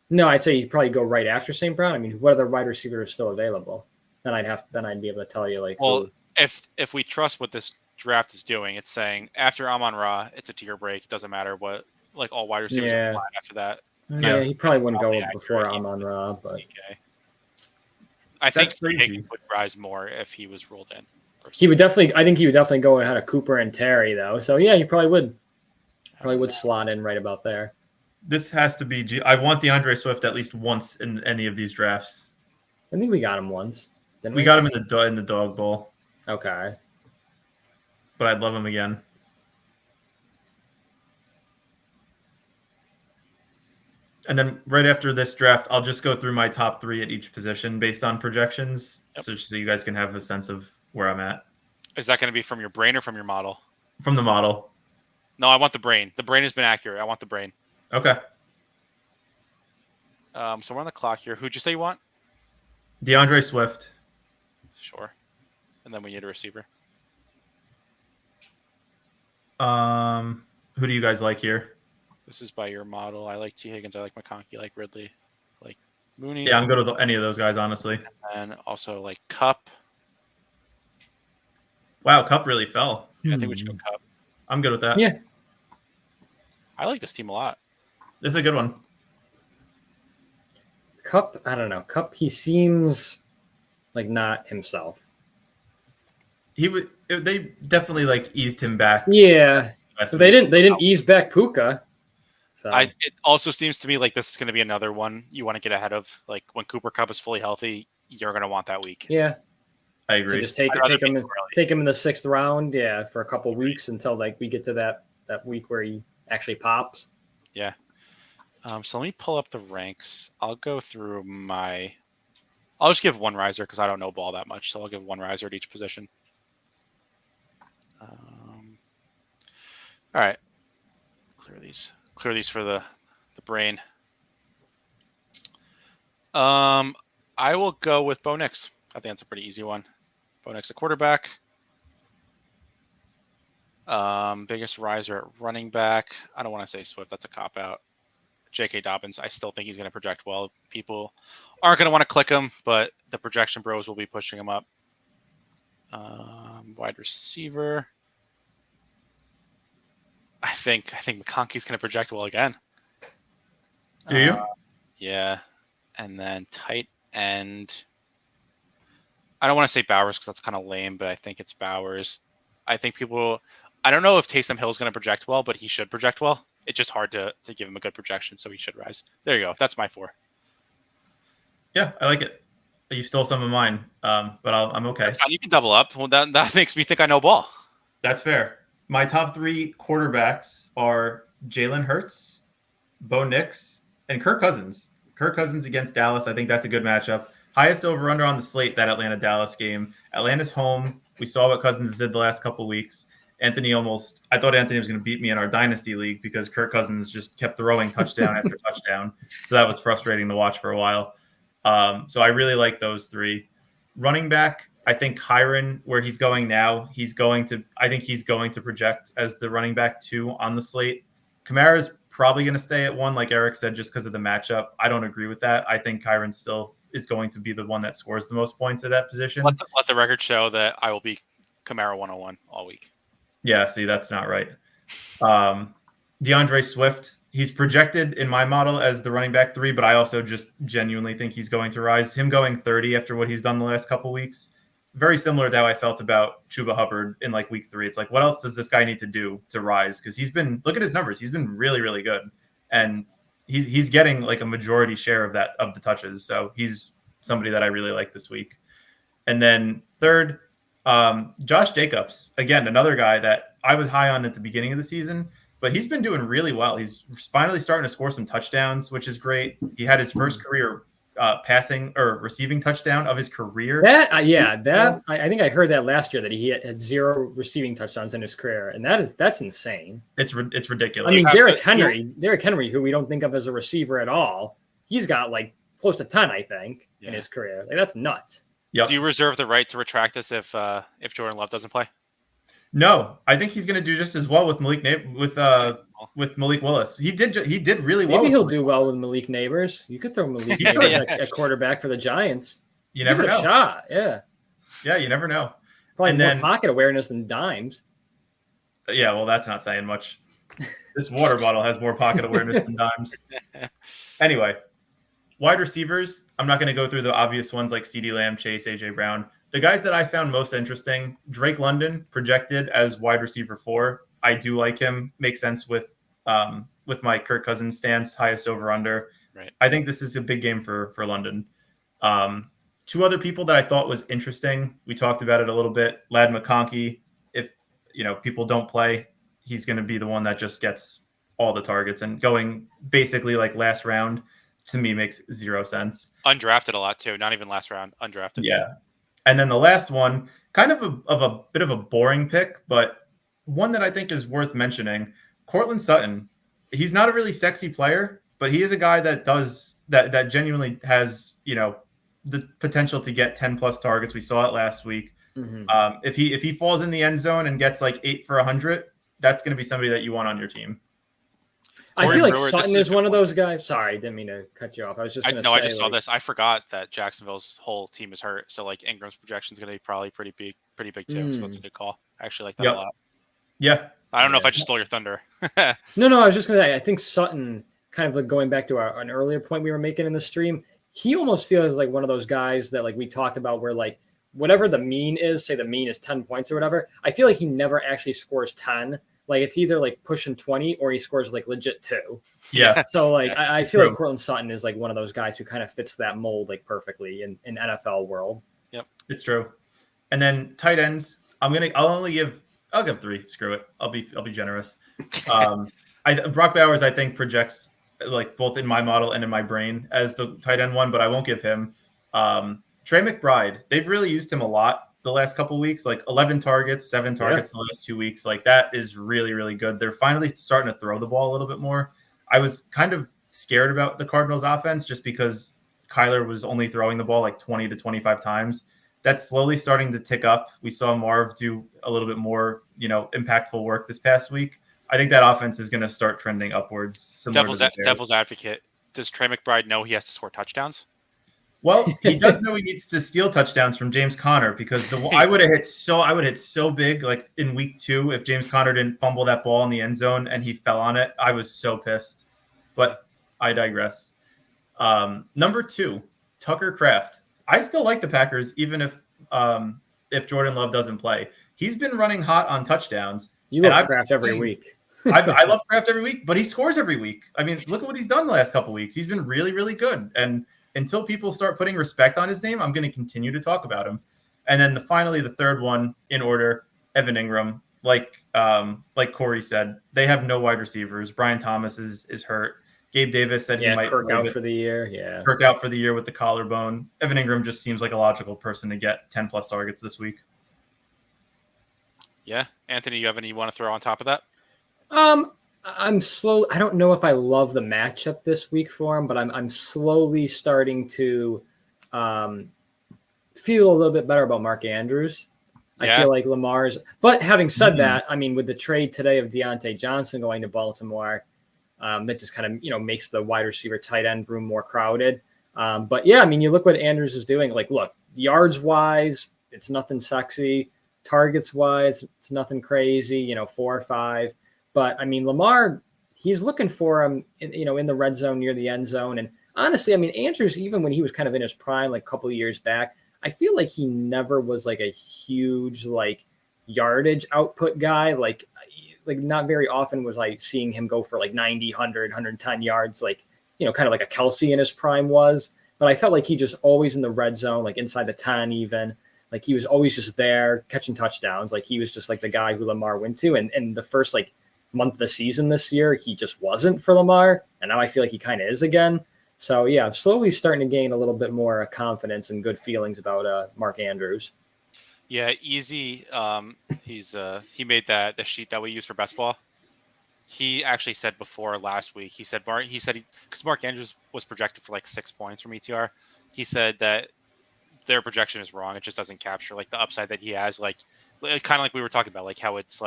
No, I'd say he'd probably go right after St. Brown. I mean, what other wide receivers are still available? Then I'd be able to tell you like. Well, if we trust what this draft is doing, it's saying after Amon-Ra, it's a tier break. It doesn't matter what like all wide receivers are fine after that. Yeah, he probably wouldn't go before Amon-Ra, but I think he would rise more if he was ruled in. He would definitely. I think he would definitely go ahead of Cooper and Terry though. So yeah, he probably would. Probably would slot in right about there. This has to be. I want DeAndre Swift at least once in any of these drafts. I think we got him once. Didn't we? We got him in the dog bowl. Okay. But I'd love him again. And then right after this draft, I'll just go through my top 3 at each position based on projections, so you guys can have a sense of where I'm at. Is that going to be from your brain or from your model? From the model. No, I want the brain. The brain has been accurate. I want the brain. Okay. So we're on the clock here. Who'd you say you want? DeAndre Swift. Sure. And then we need a receiver. Who do you guys like here? This is by your model. I like T. Higgins. I like McConkey. I like Ridley. I like Mooney. Yeah, I'm good with any of those guys, honestly. And also like Cup. Wow, Cup really fell. Yeah, I think we should go Cup. I'm good with that. Yeah. I like this team a lot. This is a good one. Cup, I don't know. Cup, he seems like not himself. They definitely like eased him back. Yeah. So they didn't ease back Puka. So It also seems to me like this is going to be another one you want to get ahead of. Like when Cooper Kupp is fully healthy, you're going to want that week. Yeah. I agree. So just take him in the 6th round, for a couple weeks until like we get to that week where he actually pops. Yeah. So let me pull up the ranks. I'll go through I'll just give one riser because I don't know ball that much. So I'll give one riser at each position. All right. Clear these for the brain. I will go with Bo Nix. I think that's a pretty easy one. Bo Nix, a quarterback. Biggest riser at running back. I don't want to say Swift. That's a cop out. J.K. Dobbins. I still think he's going to project well. People aren't going to want to click him, but the projection bros will be pushing him up. Wide receiver. I think McConkey's going to project well again. Do you? Yeah. And then tight end. I don't want to say Bowers because that's kind of lame, but I think it's Bowers. I think people. I don't know if Taysom Hill's going to project well, but he should project well. It's just hard to give him a good projection, so he should rise. There you go. That's my 4. Yeah, I like it. You stole some of mine, but I'm okay. That's fine. You can double up. Well, that makes me think I know ball. That's fair. My top 3 quarterbacks are Jalen Hurts, Bo Nix, and Kirk Cousins. Kirk Cousins against Dallas. I think that's a good matchup. Highest over-under on the slate, that Atlanta-Dallas game. Atlanta's home. We saw what Cousins did the last couple of weeks. I thought Anthony was going to beat me in our Dynasty League because Kirk Cousins just kept throwing touchdown after touchdown. So that was frustrating to watch for a while. So I really like those 3. Running back, I think Kyron, where he's going now, I think he's going to project as the running back 2 on the slate. Kamara's probably going to stay at 1, like Eric said, just because of the matchup. I don't agree with that. I think Kyron still is going to be the one that scores the most points at that position. Let the record show that I will be Kamara 101 all week. Yeah, see, that's not right. DeAndre Swift, he's projected in my model as the running back 3, but I also just genuinely think he's going to rise. Him going 30 after what he's done the last couple weeks, very similar to how I felt about Chuba Hubbard in like week 3. It's like, what else does this guy need to do to rise? Because look at his numbers. He's been really, really good. And he's getting like a majority share of the touches. So he's somebody that I really like this week. And then third, Josh Jacobs, again, another guy that I was high on at the beginning of the season, but he's been doing really well. He's finally starting to score some touchdowns, which is great. He had his first career passing or receiving touchdown of his career. I think I heard that last year that he had 0 receiving touchdowns in his career, and that's insane. It's ridiculous. I mean, Derrick Henry, who we don't think of as a receiver at all, he's got like close to 10, I think, in his career. Like that's nuts. Yep. Do you reserve the right to retract this if Jordan Love doesn't play? No, I think he's going to do just as well with Malik Willis. He did really well. Maybe he'll do well with Malik Neighbors. You could throw Malik Neighbors at quarterback for the Giants. You never know. A shot, yeah. Yeah, you never know. Probably more pocket awareness than Dimes. Yeah, well, that's not saying much. This water bottle has more pocket awareness than Dimes. Anyway, wide receivers, I'm not going to go through the obvious ones like CeeDee Lamb, Chase, A.J. Brown. The guys that I found most interesting, Drake London projected as wide receiver 4. I do like him. Makes sense with my Kirk Cousins stance, highest over under. Right. I think this is a big game for London. 2 other people that I thought was interesting. We talked about it a little bit. Ladd McConkey. If people don't play, he's going to be the one that just gets all the targets, and going basically like last round to me makes 0 sense. Undrafted a lot too. Not even last round. Undrafted. Yeah. And then the last one, kind of a bit of a boring pick, but one that I think is worth mentioning, Cortland Sutton. He's not a really sexy player, but he is a guy that genuinely has, the potential to get 10 plus targets. We saw it last week. Mm-hmm. If he falls in the end zone and gets like 8 for 100, that's going to be somebody that you want on your team. I feel like Sutton is one of those guys. Sorry, didn't mean to cut you off. I was just going to say. I just saw this. I forgot that Jacksonville's whole team is hurt. So like Ingram's projection is going to be probably pretty big too. So that's a good call. I actually like that a lot. Yeah. I don't know if I just stole your thunder. No. I was just going to say, I think Sutton, kind of like going back to an earlier point we were making in the stream, he almost feels like one of those guys that like we talked about where like whatever the mean is, say the mean is 10 points or whatever, I feel like he never actually scores 10. Like it's either like pushing 20 or he scores like legit 2. Yeah. So like I feel like Cortland Sutton is like one of those guys who kind of fits that mold like perfectly in NFL world. Yep. It's true. And then tight ends, I'll give 3. Screw it. I'll be generous. Brock Bowers, I think, projects like both in my model and in my brain as the tight end one, but I won't give him. Trey McBride, they've really used him a lot the last couple of weeks, like 11 targets, 7 targets the last 2 weeks. Like that is really, really good. They're finally starting to throw the ball a little bit more. I was kind of scared about the Cardinals offense just because Kyler was only throwing the ball like 20 to 25 times. that's slowly starting to tick up. We saw Marv do a little bit more, impactful work this past week. I think that offense is going to start trending upwards. Similar to the Bears. Devil's advocate. Does Trey McBride know he has to score touchdowns? Well, he does know he needs to steal touchdowns from James Conner because I would have hit so big like in week 2 if James Conner didn't fumble that ball in the end zone and he fell on it. I was so pissed, but I digress. Number 2, Tucker Kraft. I still like the Packers even if Jordan Love doesn't play. He's been running hot on touchdowns. You love Kraft every week. I love Kraft every week, but he scores every week. I mean, look at what he's done the last couple of weeks. He's been really, really good. And until people start putting respect on his name, I'm going to continue to talk about him. And then finally, the third one in order, Evan Ingram. Like Corey said, they have no wide receivers. Brian Thomas is hurt. Gabe Davis said he might Kirk out for the year. Yeah, Kirk out for the year with the collarbone. Evan Ingram just seems like a logical person to get 10 plus targets this week. Yeah, Anthony, you have any you want to throw on top of that? I'm slow. I don't know if I love the matchup this week for him, but I'm slowly starting to feel a little bit better about Mark Andrews. Yeah. I feel like Lamar's. But having said that, I mean, with the trade today of Deontay Johnson going to Baltimore, that just kind of makes the wide receiver tight end room more crowded. But yeah, I mean, you look what Andrews is doing. Like, look, yards wise, it's nothing sexy. Targets wise, it's nothing crazy. 4 or 5. But I mean, Lamar, he's looking for him, in the red zone near the end zone. And honestly, I mean, Andrews, even when he was kind of in his prime, like a couple of years back, I feel like he never was like a huge yardage output guy. Like not very often was I seeing him go for 90, 100, 110 yards, kind of like a Kelsey in his prime was. But I felt like he just always in the red zone, like inside the 10 even. Like he was always just there catching touchdowns. Like he was just like the guy who Lamar went to. And the first month of the season this year, he just wasn't for Lamar. And now I feel like he kind of is again. So yeah, I'm slowly starting to gain a little bit more confidence and good feelings about Mark Andrews. Yeah, easy. He made the sheet that we use for best ball. He actually said before last week, because Mark Andrews was projected for 6 points from ETR. He said that their projection is wrong. It just doesn't capture the upside that he has. Kind of like we were talking about, how it's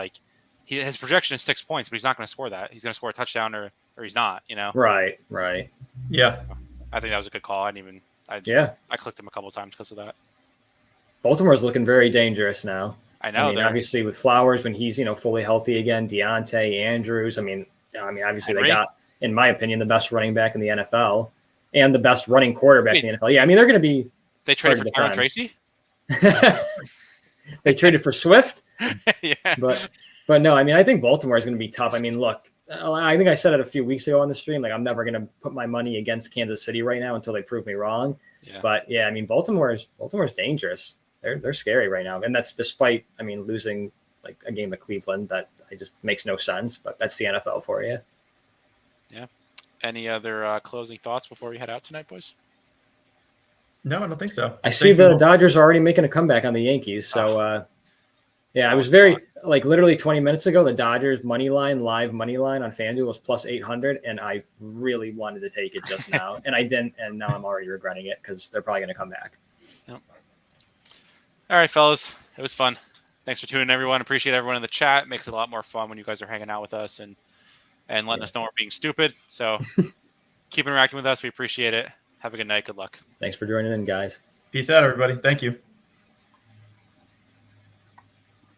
his projection is 6 points, but he's not going to score that. He's going to score a touchdown or he's not, Right. Yeah. I think that was a good call. I clicked him a couple of times because of that. Baltimore's looking very dangerous now. I know. Obviously with Flowers, when he's, fully healthy again, Deontay, Andrews. I mean, obviously they got, in my opinion, the best running back in the NFL and the best running quarterback in the NFL. Yeah. I mean, they're going to be. They traded for Tyron Tracy. They traded for Swift. Yeah. But no, I mean, I think Baltimore is going to be tough. I mean, look, I think I said it a few weeks ago on the stream. I'm never going to put my money against Kansas City right now until they prove me wrong. Yeah. But yeah, I mean, Baltimore's dangerous. They're scary right now, and that's despite losing a game of Cleveland that just makes no sense. But that's the NFL for you. Yeah. Any other closing thoughts before we head out tonight, boys? No, I don't think so. I see the Dodgers are already making a comeback on the Yankees. So, I was very literally 20 minutes ago, the Dodgers live money line on FanDuel was plus 800. And I really wanted to take it just now and I didn't. And now I'm already regretting it because they're probably going to come back. Yep. All right, fellas. It was fun. Thanks for tuning in, everyone. Appreciate everyone in the chat. Makes it a lot more fun when you guys are hanging out with us and letting us know we're being stupid. So keep interacting with us. We appreciate it. Have a good night. Good luck. Thanks for joining in, guys. Peace out, everybody. Thank you.